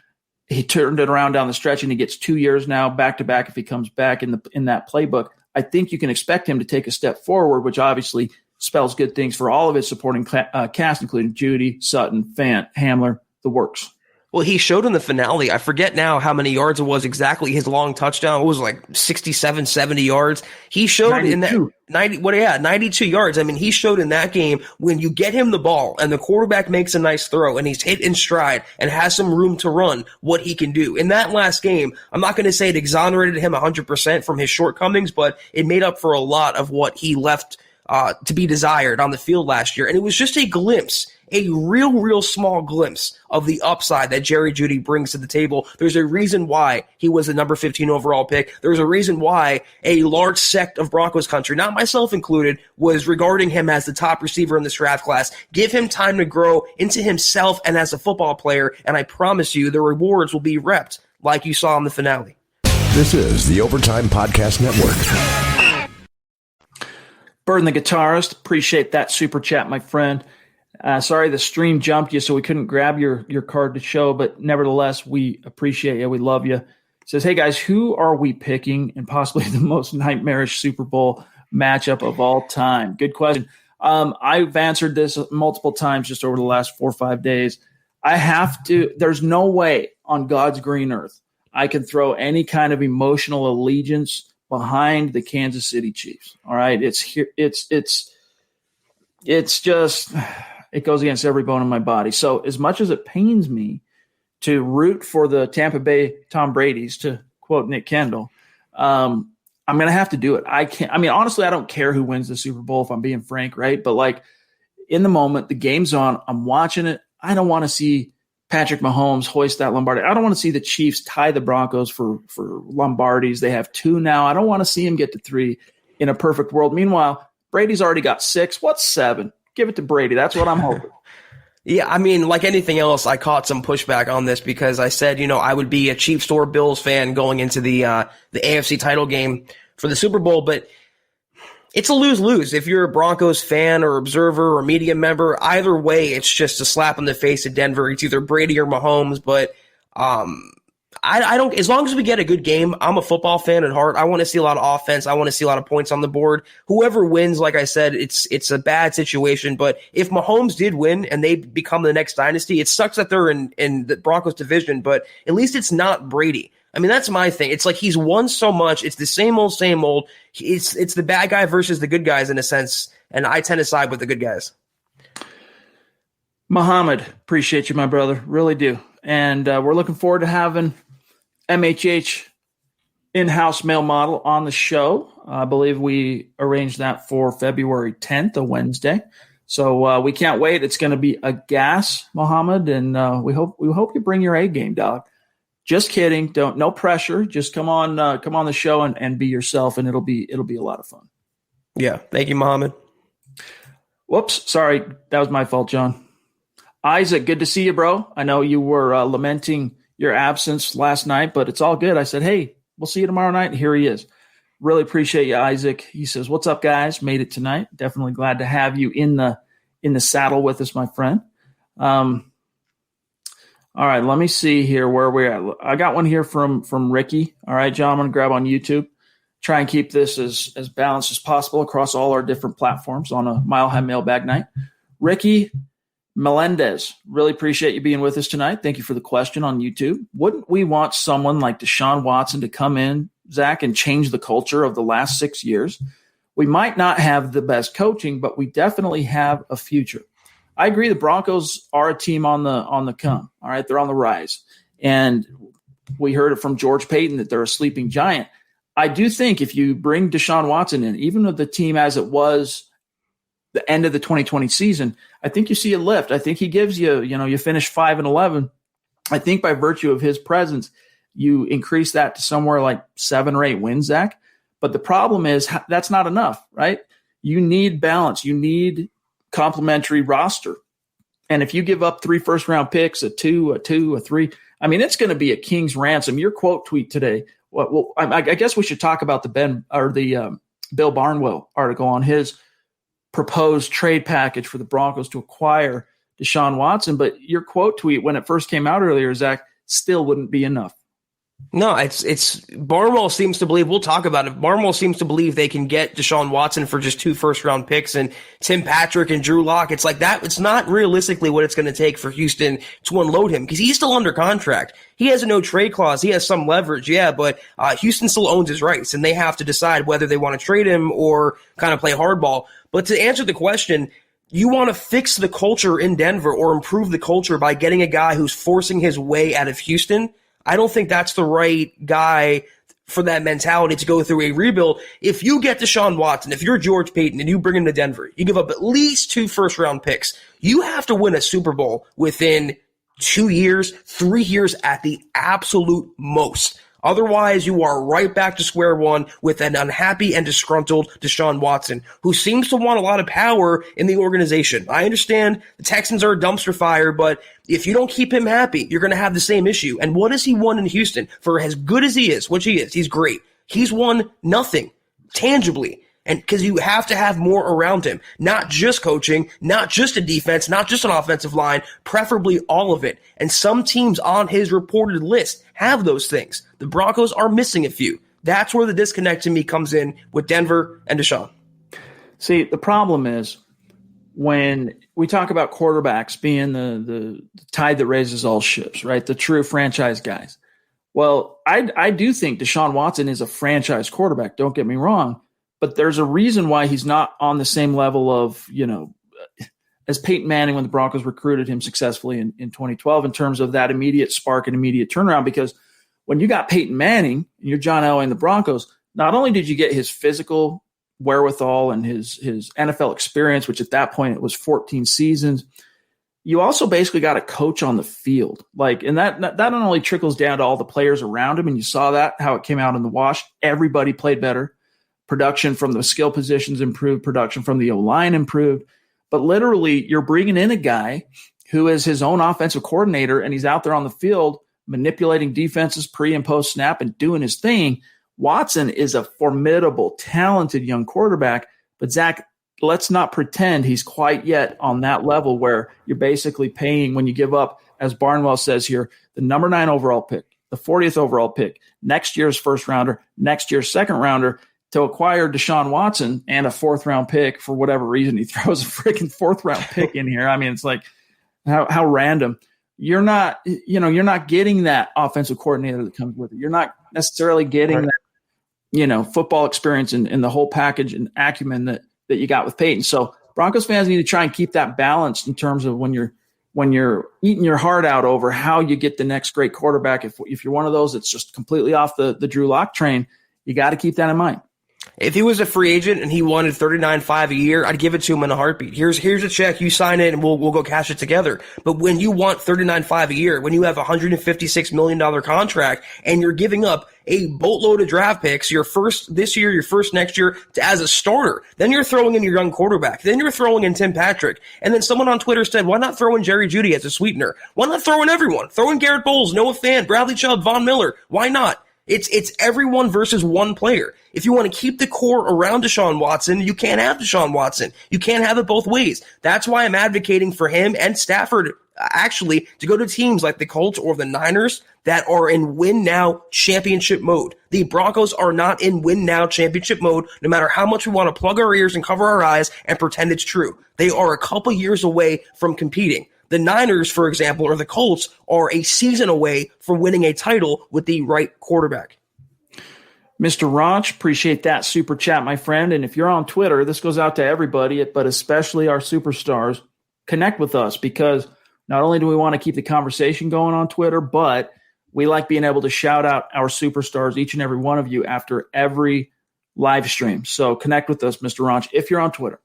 He turned it around down the stretch, and he gets 2 years now back to back if he comes back in that playbook. I think you can expect him to take a step forward, which obviously spells good things for all of his supporting cast, including Jeudy, Sutton, Fant, Hamler, the works. Well, he showed in the finale, I forget now how many yards it was exactly, his long touchdown. It was like 67, 70 yards. He showed 92. In that 92 yards. I mean, he showed in that game when you get him the ball and the quarterback makes a nice throw and he's hit in stride and has some room to run, what he can do. In that last game, I'm not going to say it exonerated him 100% from his shortcomings, but it made up for a lot of what he left to be desired on the field last year. And it was just a glimpse, a real small glimpse of the upside that Jerry Jeudy brings to the table. There's a reason why he was the number 15 overall pick. There's a reason why a large sect of Broncos country, not myself included, was regarding him as the top receiver in this draft class. Give him time to grow into himself and as a football player, and I promise you the rewards will be reaped like you saw in the finale. This is the Overtime Podcast Network. Burden the guitarist, appreciate that super chat, my friend. Sorry the stream jumped you, so we couldn't grab your card to show, but nevertheless, we appreciate you. We love you. Says, hey guys, who are we picking in possibly the most nightmarish Super Bowl matchup of all time? Good question. I've answered this multiple times just over the last 4 or 5 days. There's no way on God's green earth I can throw any kind of emotional allegiance behind the Kansas City Chiefs. All right. It's just, it goes against every bone in my body. So as much as it pains me to root for the Tampa Bay Tom Brady's, to quote Nick Kendall, I'm going to have to do it. Honestly, I don't care who wins the Super Bowl if I'm being frank. Right. But like in the moment, the game's on, I'm watching it. I don't want to see Patrick Mahomes hoist that Lombardi. I don't want to see the Chiefs tie the Broncos for Lombardis. They have 2 now. I don't want to see him get to 3 in a perfect world. Meanwhile, Brady's already got 6. What's 7? Give it to Brady. That's what I'm hoping. Yeah, I mean, like anything else, I caught some pushback on this because I said, I would be a Chiefs or Bills fan going into the AFC title game for the Super Bowl, but it's a lose-lose. If you're a Broncos fan or observer or media member, either way, it's just a slap in the face of Denver. It's either Brady or Mahomes, but I I don't, as long as we get a good game, I'm a football fan at heart. I want to see a lot of offense. I want to see a lot of points on the board. Whoever wins, like I said, it's a bad situation. But if Mahomes did win and they become the next dynasty, it sucks that they're in the Broncos division, but at least it's not Brady. I mean, that's my thing. It's like he's won so much. It's the same old, same old. It's the bad guy versus the good guys in a sense. And I tend to side with the good guys. Muhammad, appreciate you, my brother. Really do. And we're looking forward to having MHH in-house male model on the show. I believe we arranged that for February 10th, a Wednesday. So we can't wait. It's going to be a gas, Muhammad, and we hope you bring your A game, dog. Just kidding. No pressure. Just come on the show and be yourself, and it'll be a lot of fun. Yeah. Thank you, Muhammad. Whoops. Sorry. That was my fault, John. Isaac, good to see you, bro. I know you were lamenting your absence last night, but it's all good. I said, hey, we'll see you tomorrow night. And here he is. Really appreciate you, Isaac. He says, what's up, guys? Made it tonight. Definitely glad to have you in the saddle with us, my friend. All right, let me see here where we're at. I got one here from Ricky. All right, John, I'm going to grab on YouTube. Try and keep this as balanced as possible across all our different platforms on a Mile High Mailbag night. Ricky Melendez, really appreciate you being with us tonight. Thank you for the question on YouTube. Wouldn't we want someone like Deshaun Watson to come in, Zach, and change the culture of the last 6 years? We might not have the best coaching, but we definitely have a future. I agree the Broncos are a team on the come. All right, they're on the rise. And we heard it from George Payton that they're a sleeping giant. I do think if you bring Deshaun Watson in, even with the team as it was the end of the 2020 season, I think you see a lift. I think he gives you finish 5-11. I think by virtue of his presence, you increase that to somewhere like 7 or 8 wins, Zach. But the problem is that's not enough, right? You need balance. You need complementary roster. And if you give up 3 first-round picks, a 2, a 3, I mean, it's going to be a king's ransom. Your quote tweet today, well, I guess we should talk about the Bill Barnwell article on his proposed trade package for the Broncos to acquire Deshaun Watson. But your quote tweet when it first came out earlier, Zach, still wouldn't be enough. No, it's Barnwell seems to believe, we'll talk about it. Barnwell seems to believe they can get Deshaun Watson for just 2 first-round picks and Tim Patrick and Drew Lock. It's like that. It's not realistically what it's going to take for Houston to unload him because he's still under contract. He has a no-trade clause. He has some leverage, yeah, but Houston still owns his rights, and they have to decide whether they want to trade him or kind of play hardball. But to answer the question, you want to fix the culture in Denver or improve the culture by getting a guy who's forcing his way out of Houston. I don't think that's the right guy for that mentality to go through a rebuild. If you get Deshaun Watson, if you're George Payton and you bring him to Denver, you give up at least 2 first-round picks. You have to win a Super Bowl within 2 years, 3 years at the absolute most. Otherwise, you are right back to square one with an unhappy and disgruntled Deshaun Watson, who seems to want a lot of power in the organization. I understand the Texans are a dumpster fire, but if you don't keep him happy, you're going to have the same issue. And what has he won in Houston? For as good as he is, which he is, he's great. He's won nothing tangibly. And because you have to have more around him, not just coaching, not just a defense, not just an offensive line, preferably all of it. And some teams on his reported list have those things. The Broncos are missing a few. That's where the disconnect to me comes in with Denver and Deshaun. See, the problem is when we talk about quarterbacks being the tide that raises all ships, right? The true franchise guys. Well, I do think Deshaun Watson is a franchise quarterback. Don't get me wrong. But there's a reason why he's not on the same level of, as Peyton Manning when the Broncos recruited him successfully in 2012 in terms of that immediate spark and immediate turnaround. Because when you got Peyton Manning and you're John Elway and the Broncos, not only did you get his physical wherewithal and his NFL experience, which at that point it was 14 seasons, you also basically got a coach on the field. And that not only trickles down to all the players around him, and you saw that, how it came out in the wash. Everybody played better. Production from the skill positions improved. Production from the O-line improved. But literally, you're bringing in a guy who is his own offensive coordinator, and he's out there on the field manipulating defenses pre- and post-snap and doing his thing. Watson is a formidable, talented young quarterback. But, Zach, let's not pretend he's quite yet on that level where you're basically paying when you give up, as Barnwell says here, the number 9 overall pick, the 40th overall pick, next year's first rounder, next year's second rounder, to acquire Deshaun Watson and a fourth round pick for whatever reason. He throws a freaking fourth round pick in here. I mean, it's like how random. You're not getting that offensive coordinator that comes with it. You're not necessarily getting that, football experience and the whole package and acumen that you got with Peyton. So Broncos fans need to try and keep that balanced in terms of when you're eating your heart out over how you get the next great quarterback. If you're one of those that's just completely off the Drew Lock train, you got to keep that in mind. If he was a free agent and he wanted $39.5 a year, I'd give it to him in a heartbeat. Here's a check, you sign it, and we'll go cash it together. But when you want $39.5 a year, when you have a $156 million contract, and you're giving up a boatload of draft picks, your first this year, your first next year, as a starter, then you're throwing in your young quarterback, then you're throwing in Tim Patrick, and then someone on Twitter said, why not throw in Jerry Jeudy as a sweetener? Why not throw in everyone? Throw in Garrett Bowles, Noah Fant, Bradley Chubb, Von Miller. Why not? It's everyone versus one player. If you want to keep the core around Deshaun Watson, you can't have Deshaun Watson. You can't have it both ways. That's why I'm advocating for him and Stafford, actually, to go to teams like the Colts or the Niners that are in win-now championship mode. The Broncos are not in win-now championship mode, no matter how much we want to plug our ears and cover our eyes and pretend it's true. They are a couple years away from competing. The Niners, for example, or the Colts are a season away from winning a title with the right quarterback. Mr. Ranch, appreciate that super chat, my friend. And if you're on Twitter, this goes out to everybody, but especially our superstars. Connect with us, because not only do we want to keep the conversation going on Twitter, but we like being able to shout out our superstars, each and every one of you, after every live stream. So connect with us, Mr. Ranch, if you're on Twitter.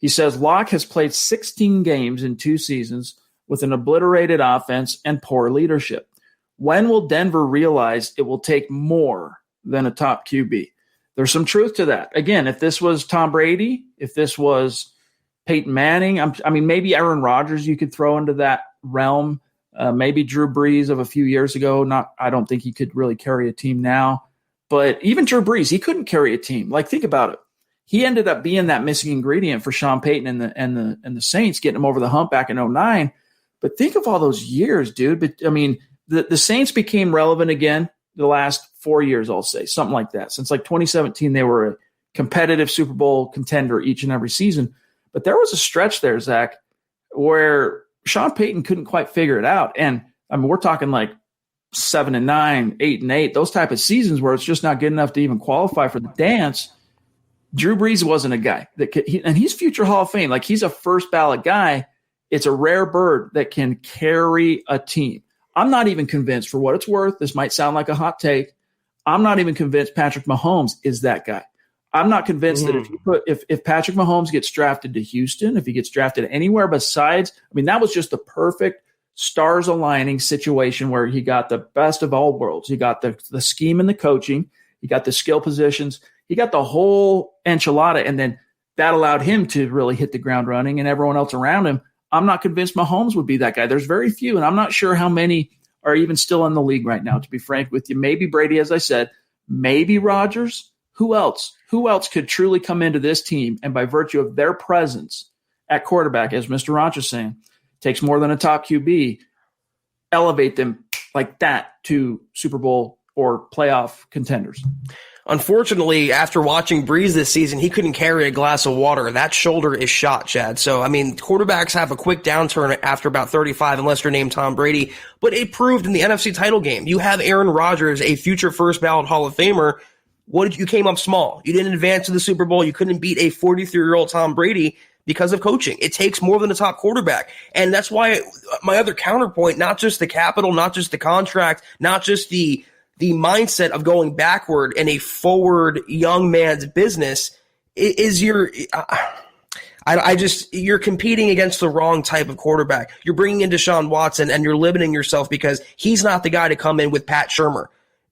He says, Locke has played 16 games in 2 seasons with an obliterated offense and poor leadership. When will Denver realize it will take more than a top QB? There's some truth to that. Again, if this was Tom Brady, if this was Peyton Manning, maybe Aaron Rodgers you could throw into that realm. Maybe Drew Brees of a few years ago. I don't think he could really carry a team now. But even Drew Brees, he couldn't carry a team. Like, think about it. He ended up being that missing ingredient for Sean Payton and the Saints, getting him over the hump back in 2009. But think of all those years, dude. But the Saints became relevant again the last 4 years, I'll say, something like that. Since like 2017, they were a competitive Super Bowl contender each and every season. But there was a stretch there, Zach, where Sean Payton couldn't quite figure it out. And we're talking like 7-9, 8-8, those type of seasons where it's just not good enough to even qualify for the dance. Drew Brees wasn't a guy that and he's future Hall of Fame. Like, he's a first ballot guy. It's a rare bird that can carry a team. I'm not even convinced, for what it's worth, this might sound like a hot take, I'm not even convinced Patrick Mahomes is that guy. I'm not convinced that if Patrick Mahomes gets drafted to Houston, if he gets drafted anywhere besides, that was just the perfect stars aligning situation where he got the best of all worlds. He got the scheme and the coaching. He got the skill positions. He got the whole enchilada, and then that allowed him to really hit the ground running, and everyone else around him. I'm not convinced Mahomes would be that guy. There's very few, and I'm not sure how many are even still in the league right now, to be frank with you. Maybe Brady, as I said, maybe Rodgers. Who else? Who else could truly come into this team and by virtue of their presence at quarterback, as Mr. Ranch is saying, takes more than a top QB, elevate them like that to Super Bowl or playoff contenders? Unfortunately, after watching Breeze this season, he couldn't carry a glass of water. That shoulder is shot, Chad. So, quarterbacks have a quick downturn after about 35, unless you're named Tom Brady. But it proved in the NFC title game. You have Aaron Rodgers, a future first ballot Hall of Famer. You came up small. You didn't advance to the Super Bowl. You couldn't beat a 43-year-old Tom Brady because of coaching. It takes more than a top quarterback. And that's why my other counterpoint, not just the capital, not just the contract, not just the mindset of going backward in a forward young man's business is you're competing against the wrong type of quarterback. You're bringing in Deshaun Watson and you're limiting yourself because he's not the guy to come in with Pat Shurmur.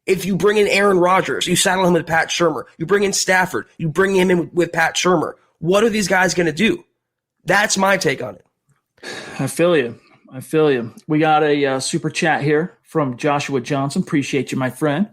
If you bring in Aaron Rodgers, you saddle him with Pat Shurmur. You bring in Stafford, you bring him in with Pat Shurmur. What are these guys going to do? That's my take on it. I feel you. We got a super chat here from Joshua Johnson. Appreciate you, my friend.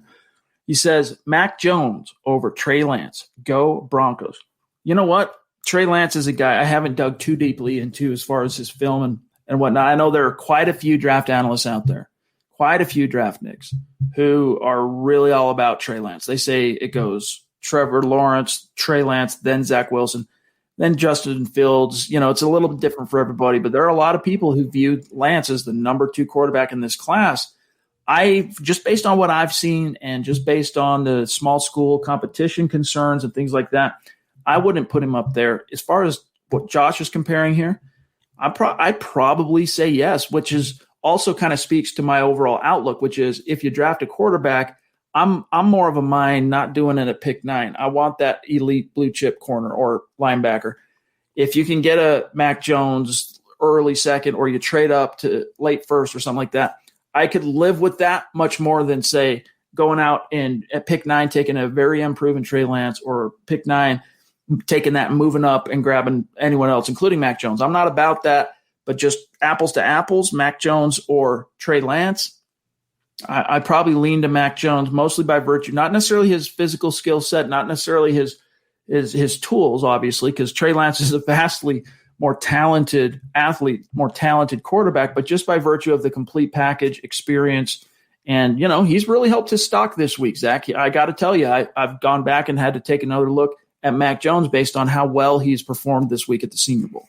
He says, Mac Jones over Trey Lance. Go Broncos. You know what? Trey Lance is a guy I haven't dug too deeply into as far as his film and whatnot. I know there are quite a few draft analysts out there. quite a few draft nicks who are really all about Trey Lance. They say it goes Trevor Lawrence, Trey Lance, then Zach Wilson, then Justin Fields. It's a little bit different for everybody, but there are a lot of people who view Lance as the number 2 quarterback in this class. Just based on what I've seen and just based on the small school competition concerns and things like that, I wouldn't put him up there. As far as what Josh is comparing here, I'd probably say yes, which is also kind of speaks to my overall outlook, which is if you draft a quarterback, I'm more of a mind not doing it at pick 9. I want that elite blue chip corner or linebacker. If you can get a Mac Jones early second, or you trade up to late first or something like that, I could live with that much more than, say, going out and at pick 9 taking a very unproven Trey Lance, or pick 9 taking that and moving up and grabbing anyone else, including Mac Jones. I'm not about that, but just apples to apples, Mac Jones or Trey Lance, I probably lean to Mac Jones mostly by virtue, not necessarily his physical skill set, not necessarily his tools, obviously, because Trey Lance is a vastly more talented athlete, more talented quarterback, but just by virtue of the complete package experience. And, he's really helped his stock this week, Zach. I got to tell you, I've gone back and had to take another look at Mac Jones based on how well he's performed this week at the Senior Bowl.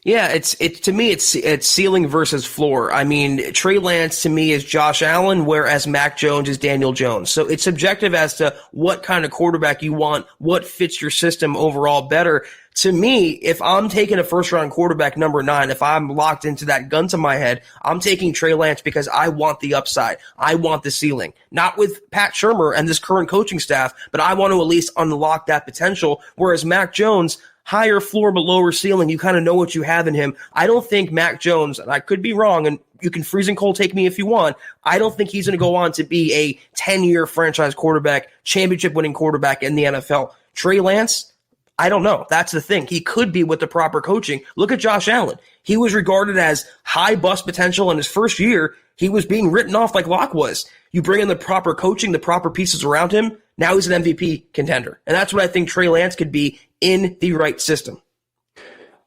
Yeah, to me it's ceiling versus floor. I mean, Trey Lance to me is Josh Allen, whereas Mac Jones is Daniel Jones. So it's subjective as to what kind of quarterback you want, what fits your system overall better. To me, if I'm taking a first-round quarterback number 9, if I'm locked into that gun to my head, I'm taking Trey Lance because I want the upside. I want the ceiling. Not with Pat Shurmur and this current coaching staff, but I want to at least unlock that potential, whereas Mac Jones, higher floor but lower ceiling, you kind of know what you have in him. I don't think Mac Jones, and I could be wrong, and you can freezing cold take me if you want, I don't think he's going to go on to be a 10-year franchise quarterback, championship-winning quarterback in the NFL. Trey Lance, I don't know. That's the thing. He could be with the proper coaching. Look at Josh Allen. He was regarded as high bust potential in his first year. He was being written off like Locke was. You bring in the proper coaching, the proper pieces around him, now he's an MVP contender. And that's what I think Trey Lance could be in the right system.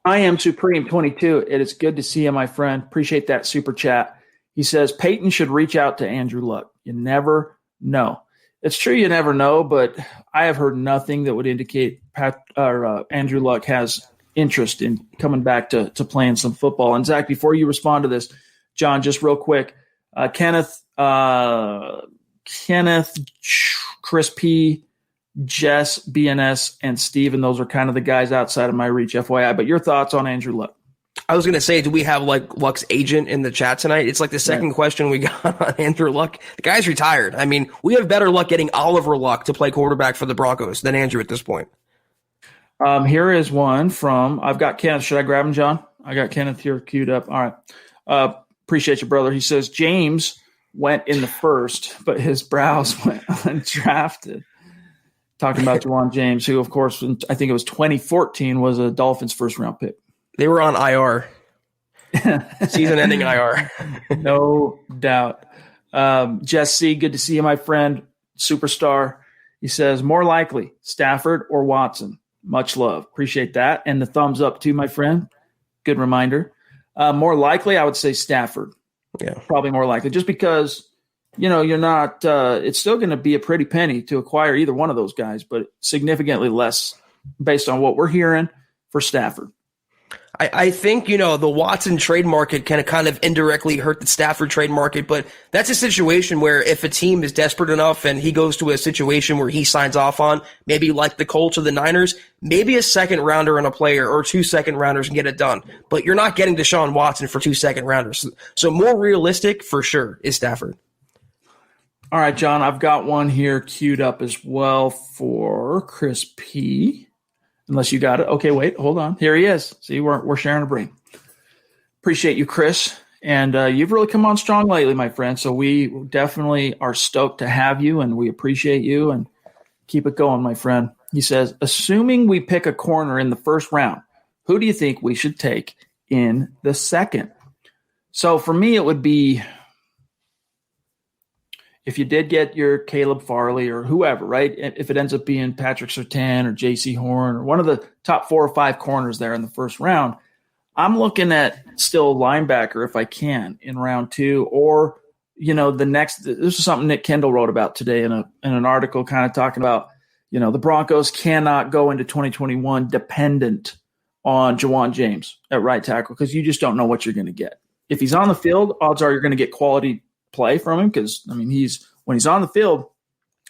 I am Supreme22. It is good to see you, my friend. Appreciate that super chat. He says Peyton should reach out to Andrew Luck. You never know. It's true you never know, but I have heard nothing that would indicate Andrew Luck has interest in coming back to playing some football. And, Zach, before you respond to this, John, just real quick, Kenneth, Chris P., Jess, BNS, and Steven, those are kind of the guys outside of my reach, FYI. But your thoughts on Andrew Luck? I was going to say, do we have Luck's agent in the chat tonight? It's like the second question we got on Andrew Luck. The guy's retired. I mean, we have better luck getting Oliver Luck to play quarterback for the Broncos than Andrew at this point. Here is one from, I've got Kenneth. Should I grab him, John? I got Kenneth here queued up. All right. Appreciate you, brother. He says, James went in the first, but his brows went undrafted. Talking about Juwan James, who, of course, I think it was 2014, was a Dolphins first-round pick. They were on IR. Season-ending IR. No doubt. Jess C., good to see you, my friend. Superstar. He says, more likely, Stafford or Watson. Much love. Appreciate that. And the thumbs up, too, my friend. Good reminder. More likely, I would say Stafford. Yeah. Probably more likely. Just because, you're not it's still going to be a pretty penny to acquire either one of those guys, but significantly less based on what we're hearing for Stafford. I think, the Watson trade market can kind of indirectly hurt the Stafford trade market, but that's a situation where if a team is desperate enough and he goes to a situation where he signs off on, maybe like the Colts or the Niners, maybe a second rounder and a player or 2 second rounders can get it done. But you're not getting Deshaun Watson for 2 second rounders. So more realistic for sure is Stafford. All right, John, I've got one here queued up as well for Chris P., unless you got it. Okay, wait, hold on. Here he is. See, we're sharing a brain. Appreciate you, Chris. And you've really come on strong lately, my friend. So we definitely are stoked to have you, and we appreciate you. And keep it going, my friend. He says, assuming we pick a corner in the first round, who do you think we should take in the second? So for me, it would be – if you did get your Caleb Farley or whoever, right? If it ends up being Patrick Surtain or J.C. Horn or one of the top 4 or 5 corners there in the first round, I'm looking at still linebacker if I can in round 2 or this is something Nick Kendall wrote about today in an article kind of talking about, the Broncos cannot go into 2021 dependent on Jawan James at right tackle because you just don't know what you're going to get. If he's on the field, odds are you're going to get quality play from him because, when he's on the field,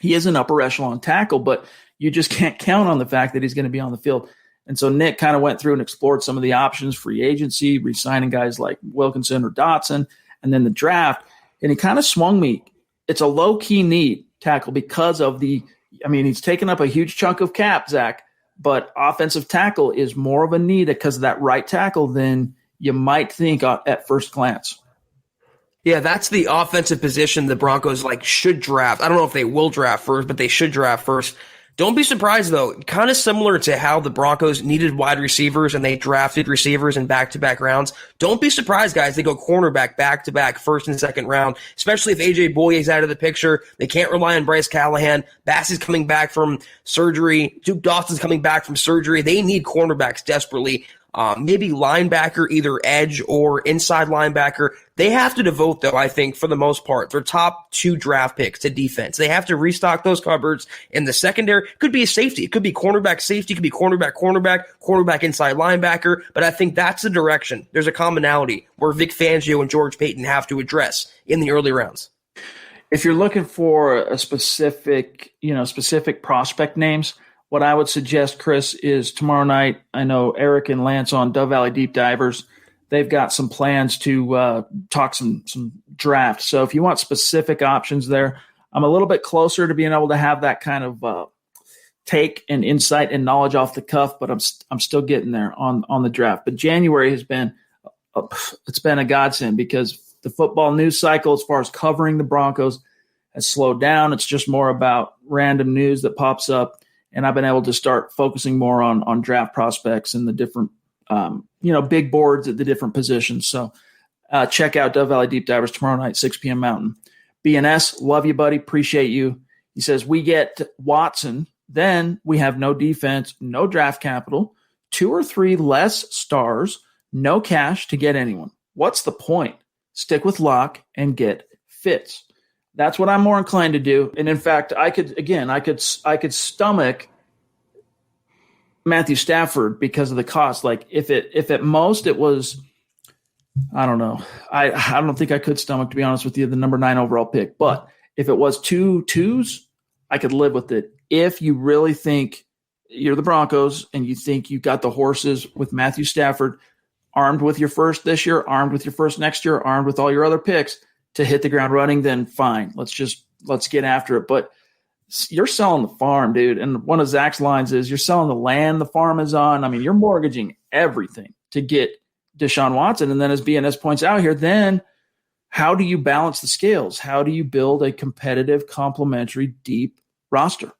he is an upper echelon tackle, but you just can't count on the fact that he's going to be on the field. And so Nick kind of went through and explored some of the options, free agency, re-signing guys like Wilkinson or Dotson, and then the draft. And he kind of swung me. It's a low-key need tackle because of he's taken up a huge chunk of cap, Zach, but offensive tackle is more of a need because of that right tackle than you might think at first glance. Yeah, that's the offensive position the Broncos should draft. I don't know if they will draft first, but they should draft first. Don't be surprised, though. Kind of similar to how the Broncos needed wide receivers and they drafted receivers in back-to-back rounds. Don't be surprised, guys. They go cornerback back-to-back, first and second round, especially if A.J. Boye's out of the picture. They can't rely on Bryce Callahan. Bassey's coming back from surgery. Duke Dawson's coming back from surgery. They need cornerbacks desperately. Maybe linebacker, either edge or inside linebacker. They have to devote, though, I think, for the most part, their top 2 draft picks to defense. They have to restock those cupboards in the secondary. It could be a safety. It could be cornerback safety. It could be cornerback inside linebacker. But I think that's the direction. There's a commonality where Vic Fangio and George Payton have to address in the early rounds. If you're looking for a specific prospect names, what I would suggest, Chris, is tomorrow night, I know Eric and Lance on Dove Valley Deep Divers, they've got some plans to talk some draft. So if you want specific options there, I'm a little bit closer to being able to have that kind of take and insight and knowledge off the cuff, but I'm still getting there on the draft. But January has been it's been a godsend because the football news cycle as far as covering the Broncos has slowed down. It's just more about random news that pops up. And I've been able to start focusing more on draft prospects and the different, big boards at the different positions. So check out Dove Valley Deep Divers tomorrow night, 6 p.m. Mountain. BNS, love you, buddy. Appreciate you. He says, we get Watson, then we have no defense, no draft capital, 2 or 3 less stars, no cash to get anyone. What's the point? Stick with Locke and get Fitz. That's what I'm more inclined to do. And in fact, I could stomach Matthew Stafford because of the cost. Like if at most it was, I don't know. I don't think I could stomach, to be honest with you, the number 9 overall pick. But if it was 2 twos, I could live with it. If you really think you're the Broncos and you think you got the horses with Matthew Stafford, armed with your first this year, armed with your first next year, armed with all your other picks, to hit the ground running, then fine. Let's get after it. But you're selling the farm, dude. And one of Zach's lines is you're selling the land the farm is on. I mean, you're mortgaging everything to get Deshaun Watson. And then as BNS points out here, then how do you balance the scales? How do you build a competitive, complementary, deep roster?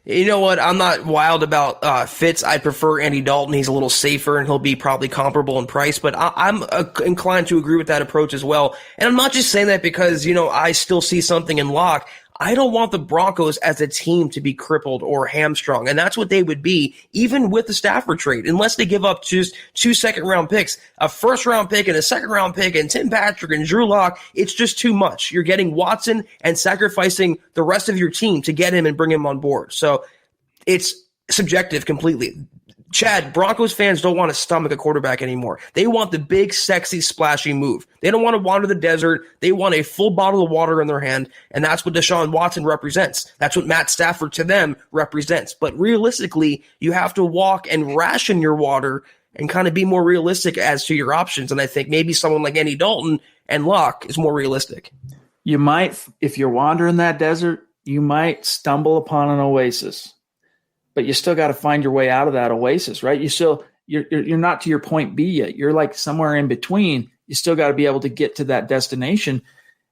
You know what? I'm not wild about Fitz. I prefer Andy Dalton. He's a little safer, and he'll be probably comparable in price. But I'm inclined to agree with that approach as well. And I'm not just saying that because, I still see something in Locke. I don't want the Broncos as a team to be crippled or hamstrung, and that's what they would be even with the Stafford trade, unless they give up just 2 second-round picks, a first-round pick and a second-round pick, and Tim Patrick and Drew Lock. It's just too much. You're getting Watson and sacrificing the rest of your team to get him and bring him on board. So it's subjective completely. Chad, Broncos fans don't want to stomach a quarterback anymore. They want the big, sexy, splashy move. They don't want to wander the desert. They want a full bottle of water in their hand, and that's what Deshaun Watson represents. That's what Matt Stafford to them represents. But realistically, you have to walk and ration your water and kind of be more realistic as to your options. And I think maybe someone like Andy Dalton and Locke is more realistic. You might, if you're wandering that desert, you might stumble upon an oasis. But you still got to find your way out of that oasis, right? You're not to your point B yet. You're like somewhere in between. You still got to be able to get to that destination.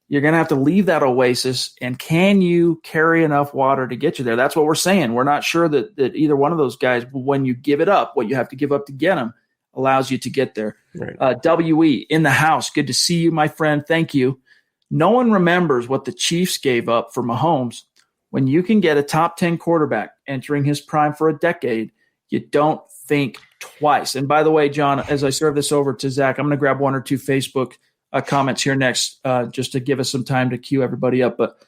You're going to have to leave that oasis. And can you carry enough water to get you there? That's what we're saying. We're not sure that either one of those guys, when you give it up, what you have to give up to get them, allows you to get there. Right. WE in the house. Good to see you, my friend. Thank you. No one remembers what the Chiefs gave up for Mahomes. When you can get a top 10 quarterback entering his prime for a decade, you don't think twice. And by the way, John, as I serve this over to Zach, I'm going to grab 1 or 2 Facebook comments here next, just to give us some time to queue everybody up. But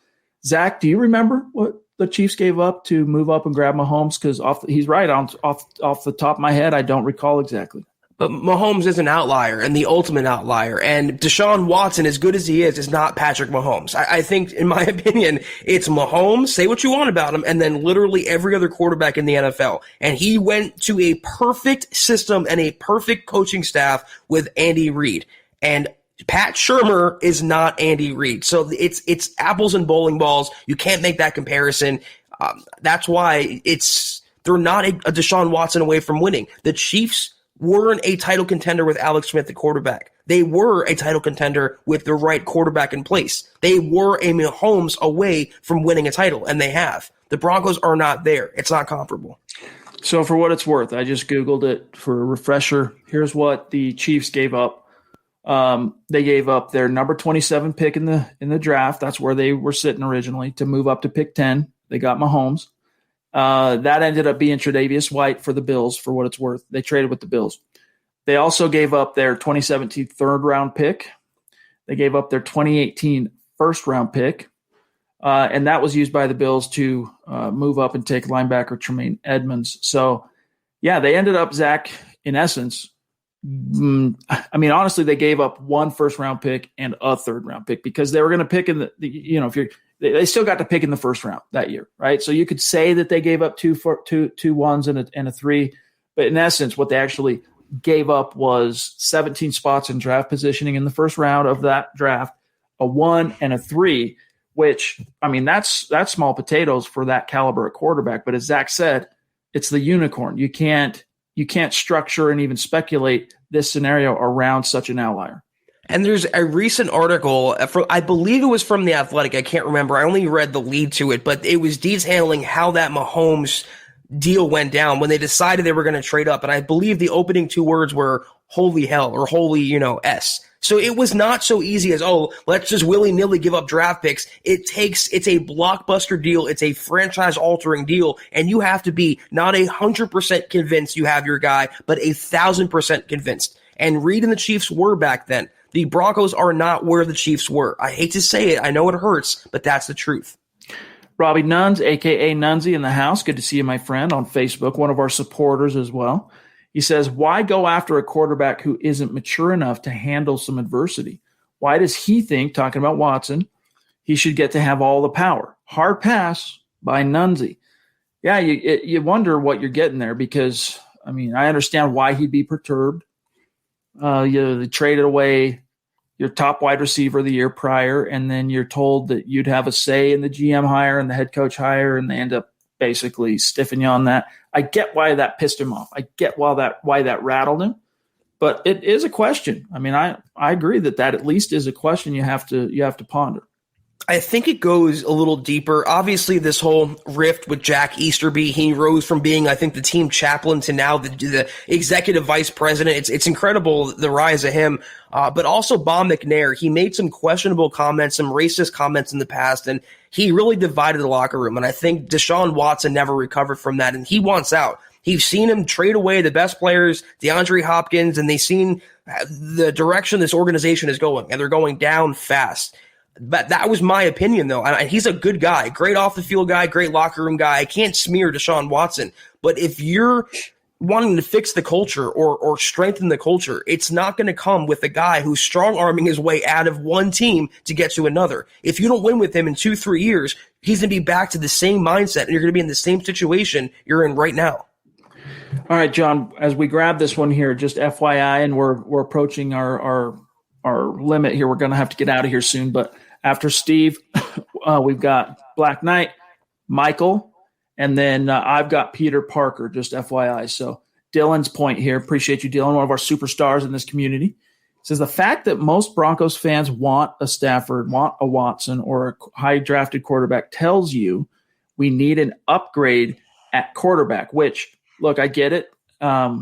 Zach, do you remember what the Chiefs gave up to move up and grab Mahomes? Because he's right, off the top of my head, I don't recall exactly. But Mahomes is an outlier and the ultimate outlier. And Deshaun Watson, as good as he is not Patrick Mahomes. I think, in my opinion, it's Mahomes, say what you want about him, and then literally every other quarterback in the NFL. And he went to a perfect system and a perfect coaching staff with Andy Reid. And Pat Shurmur is not Andy Reid. So it's apples and bowling balls. You can't make that comparison. That's why they're not a Deshaun Watson away from winning. The Chiefs weren't a title contender with Alex Smith at quarterback. They were a title contender with the right quarterback in place. They were a Mahomes away from winning a title, and they have. The Broncos are not there. It's not comparable. So for what it's worth, I just Googled it for a refresher. Here's what the Chiefs gave up. They gave up their number 27 pick in the draft. That's where they were sitting originally, to move up to pick 10. They got Mahomes. That ended up being Tre'Davious White for the Bills, for what it's worth. They traded with the Bills. They also gave up their 2017 third-round pick. They gave up their 2018 first-round pick. And that was used by the Bills to move up and take linebacker Tremaine Edmonds. So, yeah, they ended up, Zach, in essence, honestly, they gave up one first-round pick and a third-round pick because they were going to pick in they still got to pick in the first round that year, right? So you could say that they gave up two ones and a three, but in essence, what they actually gave up was 17 spots in draft positioning in the first round of that draft, a 1 and a 3, which, that's small potatoes for that caliber of quarterback. But as Zach said, it's the unicorn. You can't structure and even speculate this scenario around such an outlier. And there's a recent article, I believe it was from The Athletic. I can't remember. I only read the lead to it, but it was detailing how that Mahomes deal went down when they decided they were going to trade up. And I believe the opening 2 words were holy hell, or holy, S. So it was not so easy as, let's just willy-nilly give up draft picks. It's a blockbuster deal. It's a franchise-altering deal. And you have to be not 100% convinced you have your guy, but 1,000% convinced. And Reid and the Chiefs were back then. The Broncos are not where the Chiefs were. I hate to say it. I know it hurts, but that's the truth. Robbie Nuns, a.k.a. Nunzi, in the house. Good to see you, my friend, on Facebook, one of our supporters as well. He says, why go after a quarterback who isn't mature enough to handle some adversity? Why does he think, talking about Watson, he should get to have all the power? Hard pass by Nunzi. Yeah, you wonder what you're getting there because, I understand why he'd be perturbed. They traded away your top wide receiver the year prior, and then you're told that you'd have a say in the GM hire and the head coach hire, and they end up basically stiffing you on that. I get why that pissed him off. I get why that rattled him, but it is a question. I agree that at least is a question you have to ponder. I think it goes a little deeper. Obviously, this whole rift with Jack Easterby, he rose from being, I think, the team chaplain to now the executive vice president. It's incredible, the rise of him. But also Bob McNair, he made some questionable comments, some racist comments in the past, and he really divided the locker room. And I think Deshaun Watson never recovered from that, and he wants out. He's seen him trade away the best players, DeAndre Hopkins, and they've seen the direction this organization is going, and they're going down fast. But that was my opinion, though. And he's a good guy, great off-the-field guy, great locker room guy. I can't smear Deshaun Watson. But if you're wanting to fix the culture or strengthen the culture, it's not going to come with a guy who's strong-arming his way out of one team to get to another. If you don't win with him in 2-3 years, he's going to be back to the same mindset, and you're going to be in the same situation you're in right now. All right, John, as we grab this one here, just FYI, and we're approaching our limit here. We're going to have to get out of here soon, but after Steve, we've got Black Knight, Michael, and then I've got Peter Parker, just FYI. So Dylan's point here, appreciate you, Dylan, one of our superstars in this community, says the fact that most Broncos fans want a Stafford, want a Watson, or a high-drafted quarterback tells you we need an upgrade at quarterback, which, look, I get it. A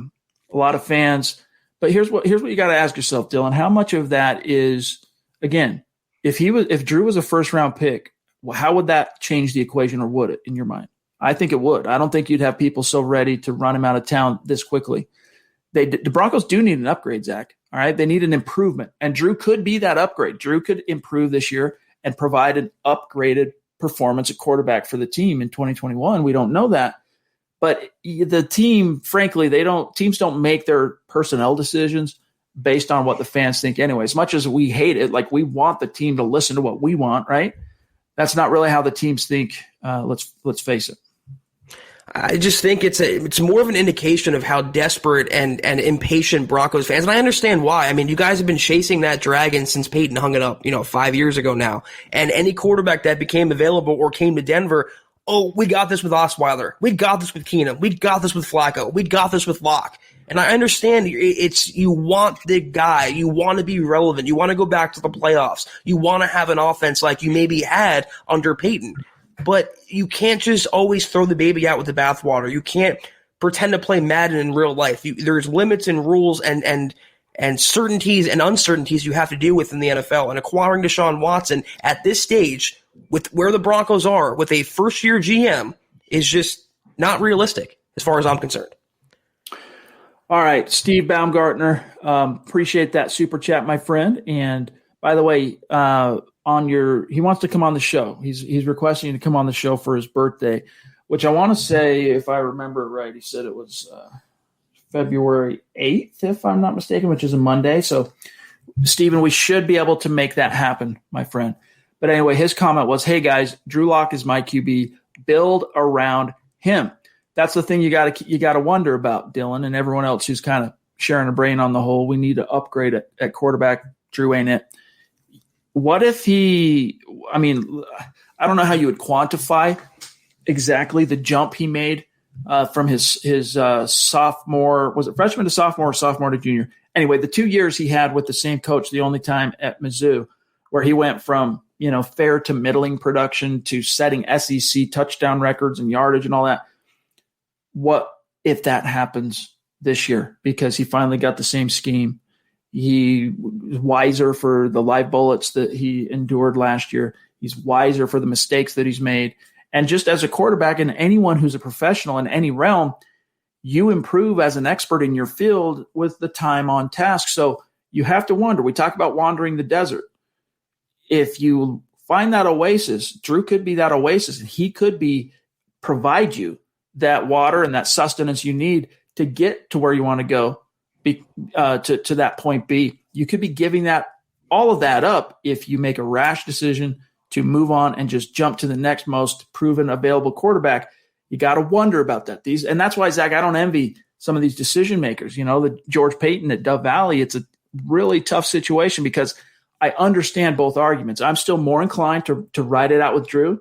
lot of fans – but here's what you got to ask yourself, Dylan. How much of that is, again, if Drew was a first round pick, how would that change the equation, or would it in your mind? I think it would. I don't think you'd have people so ready to run him out of town this quickly. the Broncos do need an upgrade, Zach. All right. They need an improvement. And Drew could be that upgrade. Drew could improve this year and provide an upgraded performance at quarterback for the team in 2021. We don't know that. But the team, frankly, teams don't make their personnel decisions based on what the fans think anyway. As much as we hate it, like we want the team to listen to what we want, right? That's not really how the teams think. Let's face it. I just think it's more of an indication of how desperate and impatient Broncos fans, and I understand why. I mean, you guys have been chasing that dragon since Peyton hung it up, 5 years ago now. And any quarterback that became available or came to Denver, we got this with Osweiler. We got this with Keenum. We got this with Flacco. We got this with Locke. And I understand you want the guy. You want to be relevant. You want to go back to the playoffs. You want to have an offense like you maybe had under Peyton. But you can't just always throw the baby out with the bathwater. You can't pretend to play Madden in real life. There's limits and rules and certainties and uncertainties you have to deal with in the NFL. And acquiring Deshaun Watson at this stage, with where the Broncos are, with a first-year GM, is just not realistic as far as I'm concerned. All right, Steve Baumgartner, appreciate that super chat, my friend. And by the way, he wants to come on the show. He's requesting you to come on the show for his birthday, which I want to say, if I remember right, he said it was February 8th, if I'm not mistaken, which is a Monday. So, Stephen, we should be able to make that happen, my friend. But anyway, his comment was, hey, guys, Drew Lock is my QB. Build around him. That's the thing you got to wonder about, Dylan, and everyone else who's kind of sharing a brain on the whole. We need to upgrade at quarterback. Drew ain't it. What if I don't know how you would quantify exactly the jump he made from his sophomore, was it freshman to sophomore or sophomore to junior? Anyway, the 2 years he had with the same coach, the only time at Mizzou, where he went from, fair to middling production to setting SEC touchdown records and yardage and all that. What if that happens this year? Because he finally got the same scheme. He was wiser for the live bullets that he endured last year. He's wiser for the mistakes that he's made. And just as a quarterback and anyone who's a professional in any realm, you improve as an expert in your field with the time on task. So you have to wonder. We talk about wandering the desert. If you find that oasis, Drew could be that oasis, and he could provide you that water and that sustenance you need to get to where you want to go. To that point B, you could be giving all of that up if you make a rash decision to move on and just jump to the next most proven available quarterback. You got to wonder about that. And that's why, Zach, I don't envy some of these decision makers. The George Payton at Dove Valley. It's a really tough situation because I understand both arguments. I'm still more inclined to ride it out with Drew.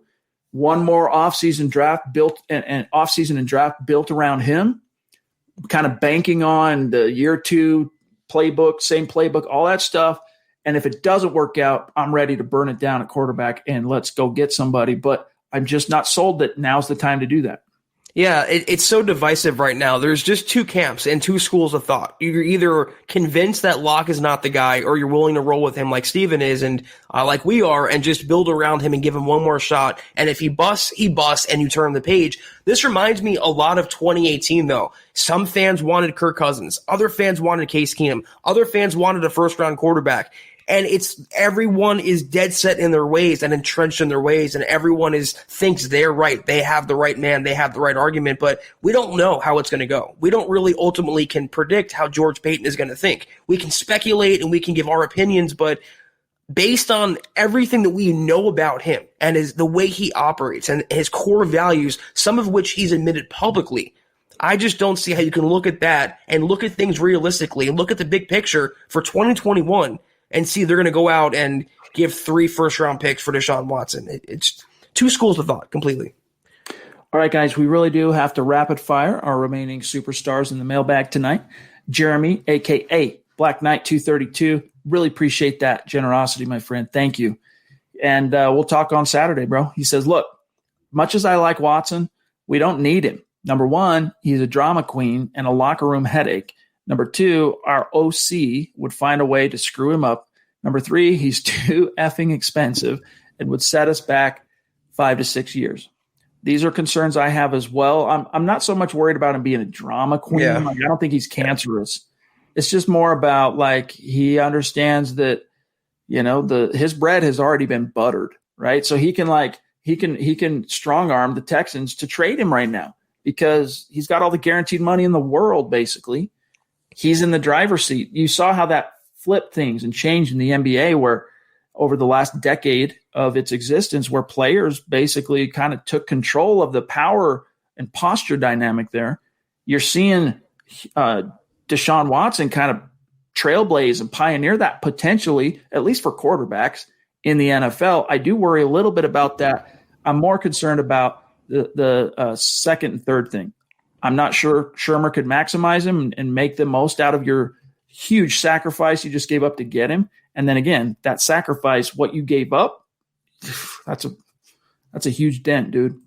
One more offseason draft built and offseason and draft built around him, kind of banking on the year two playbook, same playbook, all that stuff. And if it doesn't work out, I'm ready to burn it down at quarterback and let's go get somebody. But I'm just not sold that now's the time to do that. Yeah, it's so divisive right now. There's just two camps and two schools of thought. You're either convinced that Locke is not the guy, or you're willing to roll with him like Steven is and like we are, and just build around him and give him one more shot. And if he busts, he busts, and you turn the page. This reminds me a lot of 2018, though. Some fans wanted Kirk Cousins. Other fans wanted Case Keenum. Other fans wanted a first-round quarterback. And everyone is dead set in their ways and entrenched in their ways, and everyone thinks they're right. They have the right man. They have the right argument, but we don't know how it's going to go. We don't really ultimately can predict how George Payton is going to think. We can speculate and we can give our opinions, but based on everything that we know about him and the way he operates and his core values, some of which he's admitted publicly, I just don't see how you can look at that and look at things realistically and look at the big picture for 2021 and see they're going to go out and give 3 first-round picks for Deshaun Watson. It's two schools of thought completely. All right, guys, we really do have to rapid fire our remaining superstars in the mailbag tonight. Jeremy, a.k.a. Black Knight 232. Really appreciate that generosity, my friend. Thank you. And we'll talk on Saturday, bro. He says, look, much as I like Watson, we don't need him. Number one, he's a drama queen and a locker room headache. Number two, our OC would find a way to screw him up. Number three, he's too effing expensive and would set us back 5 to 6 years. These are concerns I have as well. I'm not so much worried about him being a drama queen. Yeah. Like, I don't think he's cancerous. It's just more about like he understands that, his bread has already been buttered, right? So he can strong arm the Texans to trade him right now because he's got all the guaranteed money in the world. Basically, he's in the driver's seat. You saw how that flipped things and changed in the NBA, where over the last decade of its existence, where players basically kind of took control of the power and posture dynamic there. You're seeing Deshaun Watson kind of trailblaze and pioneer that potentially, at least for quarterbacks in the NFL. I do worry a little bit about that. I'm more concerned about the second and third thing. I'm not sure Shermer could maximize him and make the most out of your huge sacrifice you just gave up to get him. And then again, that sacrifice, what you gave up, that's a huge dent, dude.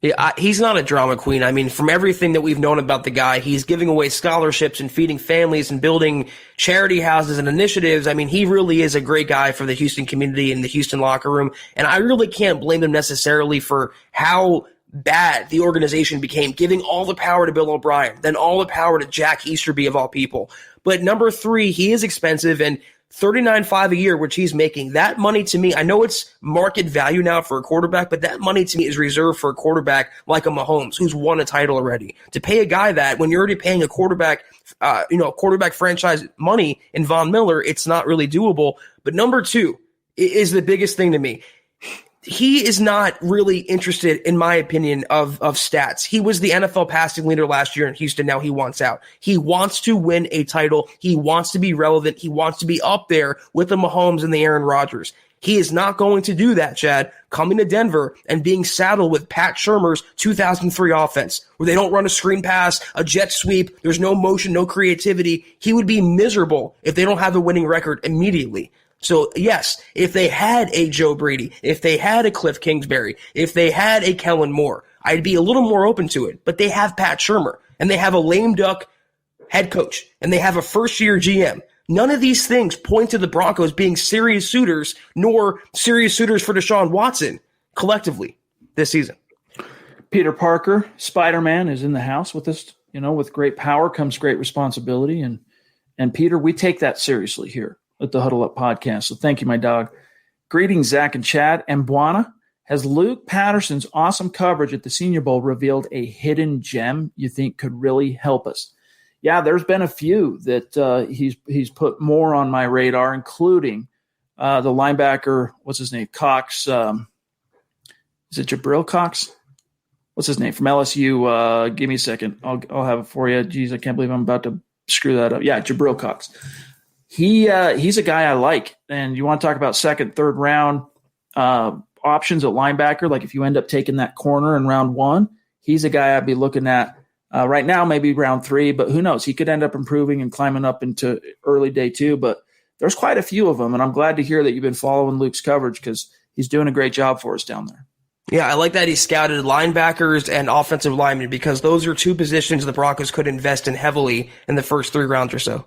Yeah, he's not a drama queen. I mean, from everything that we've known about the guy, he's giving away scholarships and feeding families and building charity houses and initiatives. I mean, he really is a great guy for the Houston community and the Houston locker room. And I really can't blame him necessarily for how bad the organization became, giving all the power to Bill O'Brien, then all the power to Jack Easterby of all people. But number 3, he is expensive, and $39.5 a year, which he's making, that money to me, I know it's market value now for a quarterback, but that money to me is reserved for a quarterback like a Mahomes, who's won a title already. To pay a guy that when you're already paying a quarterback, quarterback franchise money in Von Miller, it's not really doable. But number 2 is the biggest thing to me. He is not really interested, in my opinion, of stats. He was the NFL passing leader last year in Houston. Now he wants out. He wants to win a title. He wants to be relevant. He wants to be up there with the Mahomes and the Aaron Rodgers. He is not going to do that, Chad, coming to Denver and being saddled with Pat Shurmur's 2003 offense, where they don't run a screen pass, a jet sweep, there's no motion, no creativity. He would be miserable if they don't have a winning record immediately. So, yes, if they had a Joe Brady, if they had a Cliff Kingsbury, if they had a Kellen Moore, I'd be a little more open to it. But they have Pat Shurmur, and they have a lame duck head coach, and they have a first-year GM. None of these things point to the Broncos being serious suitors, nor serious suitors for Deshaun Watson collectively this season. Peter Parker, Spider-Man, is in the house with us. With great power comes great responsibility. And Peter, we take that seriously here at the Huddle Up Podcast. So thank you, my dog. Greetings, Zach and Chad. And Buana, has Luke Patterson's awesome coverage at the Senior Bowl revealed a hidden gem you think could really help us? Yeah, there's been a few that he's put more on my radar, including the linebacker, what's his name, Cox. Is it Jabril Cox? What's his name, from LSU? Give me a second. I'll have it for you. Jeez, I can't believe I'm about to screw that up. Yeah, Jabril Cox. He's a guy I like. And you want to talk about second, third round options at linebacker, like if you end up taking that corner in round 1, he's a guy I'd be looking at right now, maybe round 3, but who knows? He could end up improving and climbing up into early day 2, but there's quite a few of them, and I'm glad to hear that you've been following Luke's coverage because he's doing a great job for us down there. Yeah, I like that he scouted linebackers and offensive linemen because those are 2 positions the Broncos could invest in heavily in the first 3 rounds or so.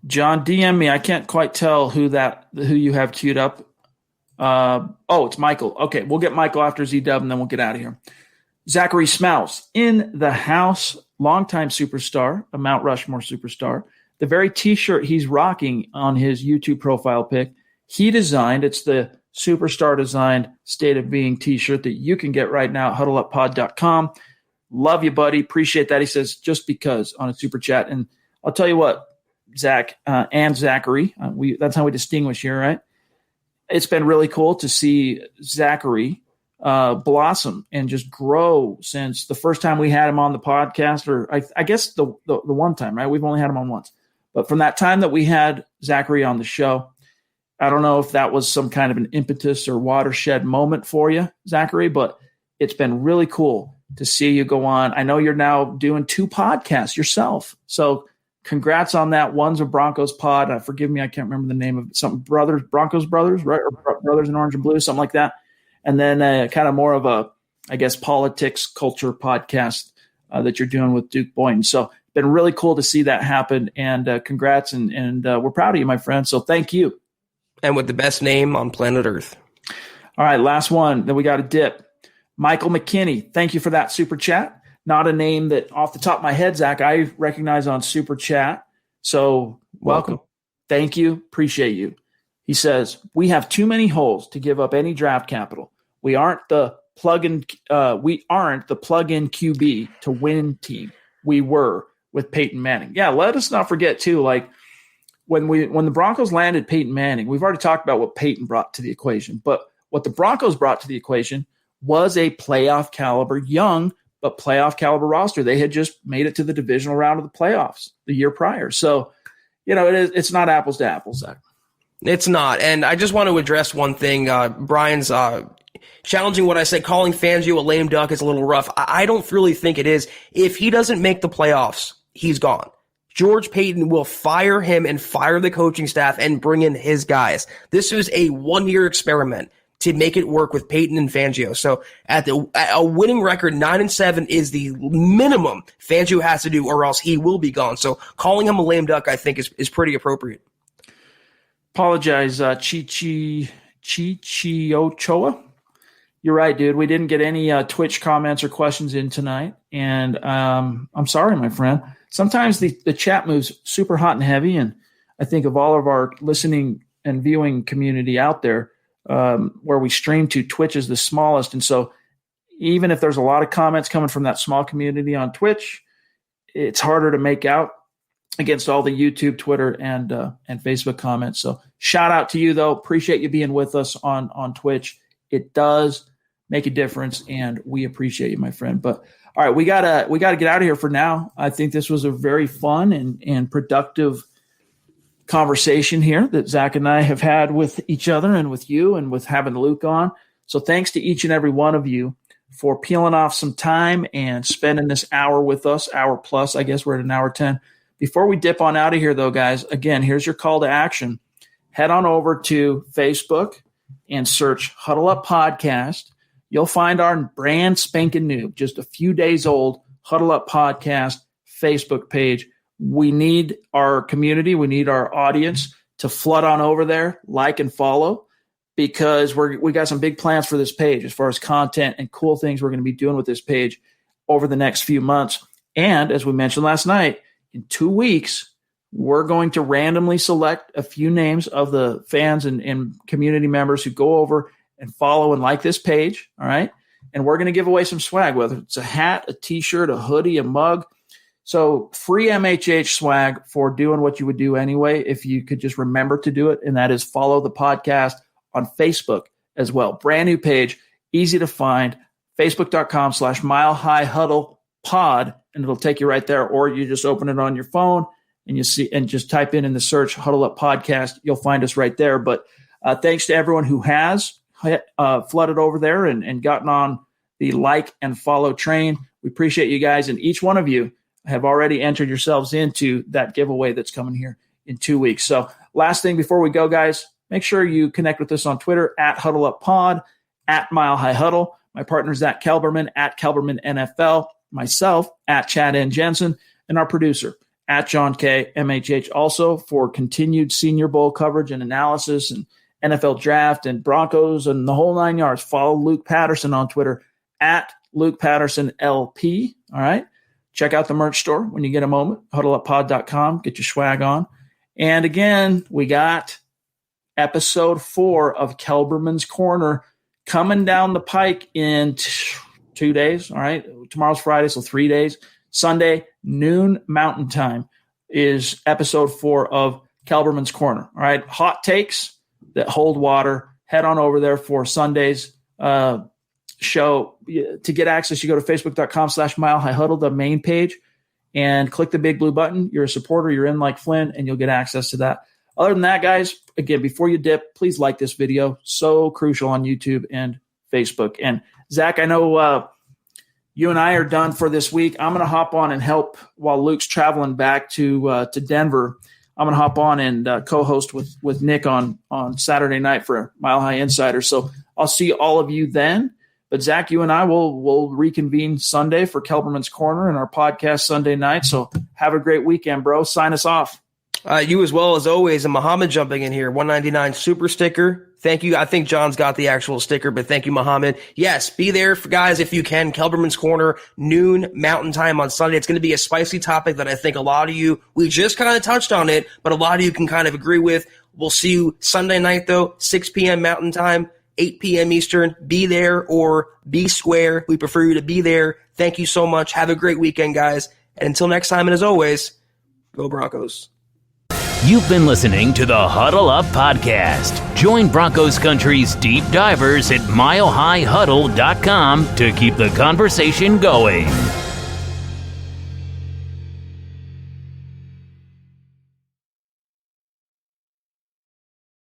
John, DM me. I can't quite tell who you have queued up. It's Michael. Okay, we'll get Michael after Z-Dub, and then we'll get out of here. Zachary Smouse in the house, longtime superstar, a Mount Rushmore superstar. The very T-shirt he's rocking on his YouTube profile pic, he designed. It's the superstar-designed State of Being T-shirt that you can get right now at huddleuppod.com. Love you, buddy. Appreciate that. He says, just because on a super chat. And I'll tell you what, Zach and Zachary, that's how we distinguish here, right? It's been really cool to see Zachary blossom and just grow since the first time we had him on the podcast, or I guess the one time, right? We've only had him on once. But from that time that we had Zachary on the show, I don't know if that was some kind of an impetus or watershed moment for you, Zachary, but it's been really cool to see you go on. I know you're now doing 2 podcasts yourself. So congrats on that. One's a Broncos pod. Forgive me, I can't remember the name of it. Something Broncos Brothers, right? Or Brothers in Orange and Blue, something like that. And then kind of more of a, I guess, politics culture podcast that you're doing with Duke Boynton. So been really cool to see that happen. And congrats. And we're proud of you, my friend. So thank you. And with the best name on planet Earth. All right, last one. Then we got a dip. Michael McKinney, thank you for that super chat. Not a name that off the top of my head, Zach, I recognize on super chat. So welcome. Thank you. Appreciate you. He says, we have too many holes to give up any draft capital. We aren't the plug-in QB to win team. We were with Peyton Manning. Yeah, let us not forget too, like when the Broncos landed Peyton Manning, we've already talked about what Peyton brought to the equation, but what the Broncos brought to the equation was a playoff caliber, young but playoff caliber roster. They had just made it to the divisional round of the playoffs the year prior. So, it's not apples to apples, Zach. It's not. And I just want to address one thing. Brian's challenging what I said, calling Fangio a lame duck is a little rough. I don't really think it is. If he doesn't make the playoffs, he's gone. George Payton will fire him and fire the coaching staff and bring in his guys. This was a one-year experiment to make it work with Peyton and Fangio. So at a winning record, 9-7 is the minimum Fangio has to do, or else he will be gone. So calling him a lame duck, I think, is pretty appropriate. Apologize, Chichiochoa. You're right, dude. We didn't get any Twitch comments or questions in tonight, and I'm sorry, my friend. Sometimes the chat moves super hot and heavy, and I think of all of our listening and viewing community out there, where we stream to, Twitch is the smallest. And so even if there's a lot of comments coming from that small community on Twitch, it's harder to make out against all the YouTube, Twitter, and Facebook comments. So shout out to you, though. Appreciate you being with us on Twitch. It does make a difference, and we appreciate you, my friend. But all right, we gotta get out of here for now. I think this was a very fun and productive conversation here that Zach and I have had with each other and with you and with having Luke on. So thanks to each and every one of you for peeling off some time and spending this hour with us, hour plus. I guess we're at an hour 10. Before we dip on out of here, though, guys, again, here's your call to action. Head on over to Facebook and search Huddle Up Podcast. You'll find our brand spanking new, just a few days old, Huddle Up Podcast Facebook page. We need our community, we need our audience to flood on over there, like and follow, because we got some big plans for this page as far as content and cool things we're going to be doing with this page over the next few months. And as we mentioned last night, in 2 weeks, we're going to randomly select a few names of the fans and community members who go over and follow and like this page, all right? And we're going to give away some swag, whether it's a hat, a T-shirt, a hoodie, a mug. So free MHH swag for doing what you would do anyway if you could just remember to do it, and that is follow the podcast on Facebook as well. Brand new page, easy to find, facebook.com/Mile High Huddle Pod, and it'll take you right there, or you just open it on your phone and you see and just type in the search Huddle Up Podcast. You'll find us right there. But thanks to everyone who has flooded over there and gotten on the like and follow train. We appreciate you guys, and each one of you have already entered yourselves into that giveaway that's coming here in 2 weeks. So last thing before we go, guys, make sure you connect with us on Twitter at Huddle Up Pod, at Mile High Huddle. My partner, Zack Kelberman, at Kelberman NFL. Myself, at Chad N. Jensen, and our producer, at John K. MHH, also for continued Senior Bowl coverage and analysis and NFL draft and Broncos and the whole 9 yards. Follow Luke Patterson on Twitter, at Luke Patterson LP. All right. Check out the merch store when you get a moment, huddleuppod.com. Get your swag on. And again, we got episode 4 of Kelberman's Corner coming down the pike in 2 days. All right. Tomorrow's Friday, so 3 days. Sunday, noon Mountain Time is episode 4 of Kelberman's Corner. All right. Hot takes that hold water. Head on over there for Sunday's show. To get access, you go to facebook.com/Mile High Huddle, the main page, and click the big blue button. You're a supporter. You're in like Flynn, and you'll get access to that. Other than that, guys, again, before you dip, please like this video. So crucial on YouTube and Facebook. And Zach, I know you and I are done for this week. I'm going to hop on and help while Luke's traveling back to Denver. I'm going to hop on and co-host with Nick on Saturday night for Mile High Insider. So I'll see all of you then. But Zach, you and I will reconvene Sunday for Kelberman's Corner and our podcast Sunday night. So have a great weekend, bro. Sign us off. You as well as always. And Muhammad jumping in here. 199 super sticker. Thank you. I think John's got the actual sticker, but thank you, Muhammad. Yes, be there, guys, if you can. Kelberman's Corner, noon Mountain Time on Sunday. It's going to be a spicy topic that I think a lot of you, we just kind of touched on it, but a lot of you can kind of agree with. We'll see you Sunday night, though, 6 p.m. Mountain Time, 8 p.m. Eastern. Be there or be square. We prefer you to be there. Thank you so much. Have a great weekend, guys. And until next time, and as always, go Broncos. You've been listening to the Huddle Up Podcast. Join Broncos Country's deep divers at milehighhuddle.com to keep the conversation going.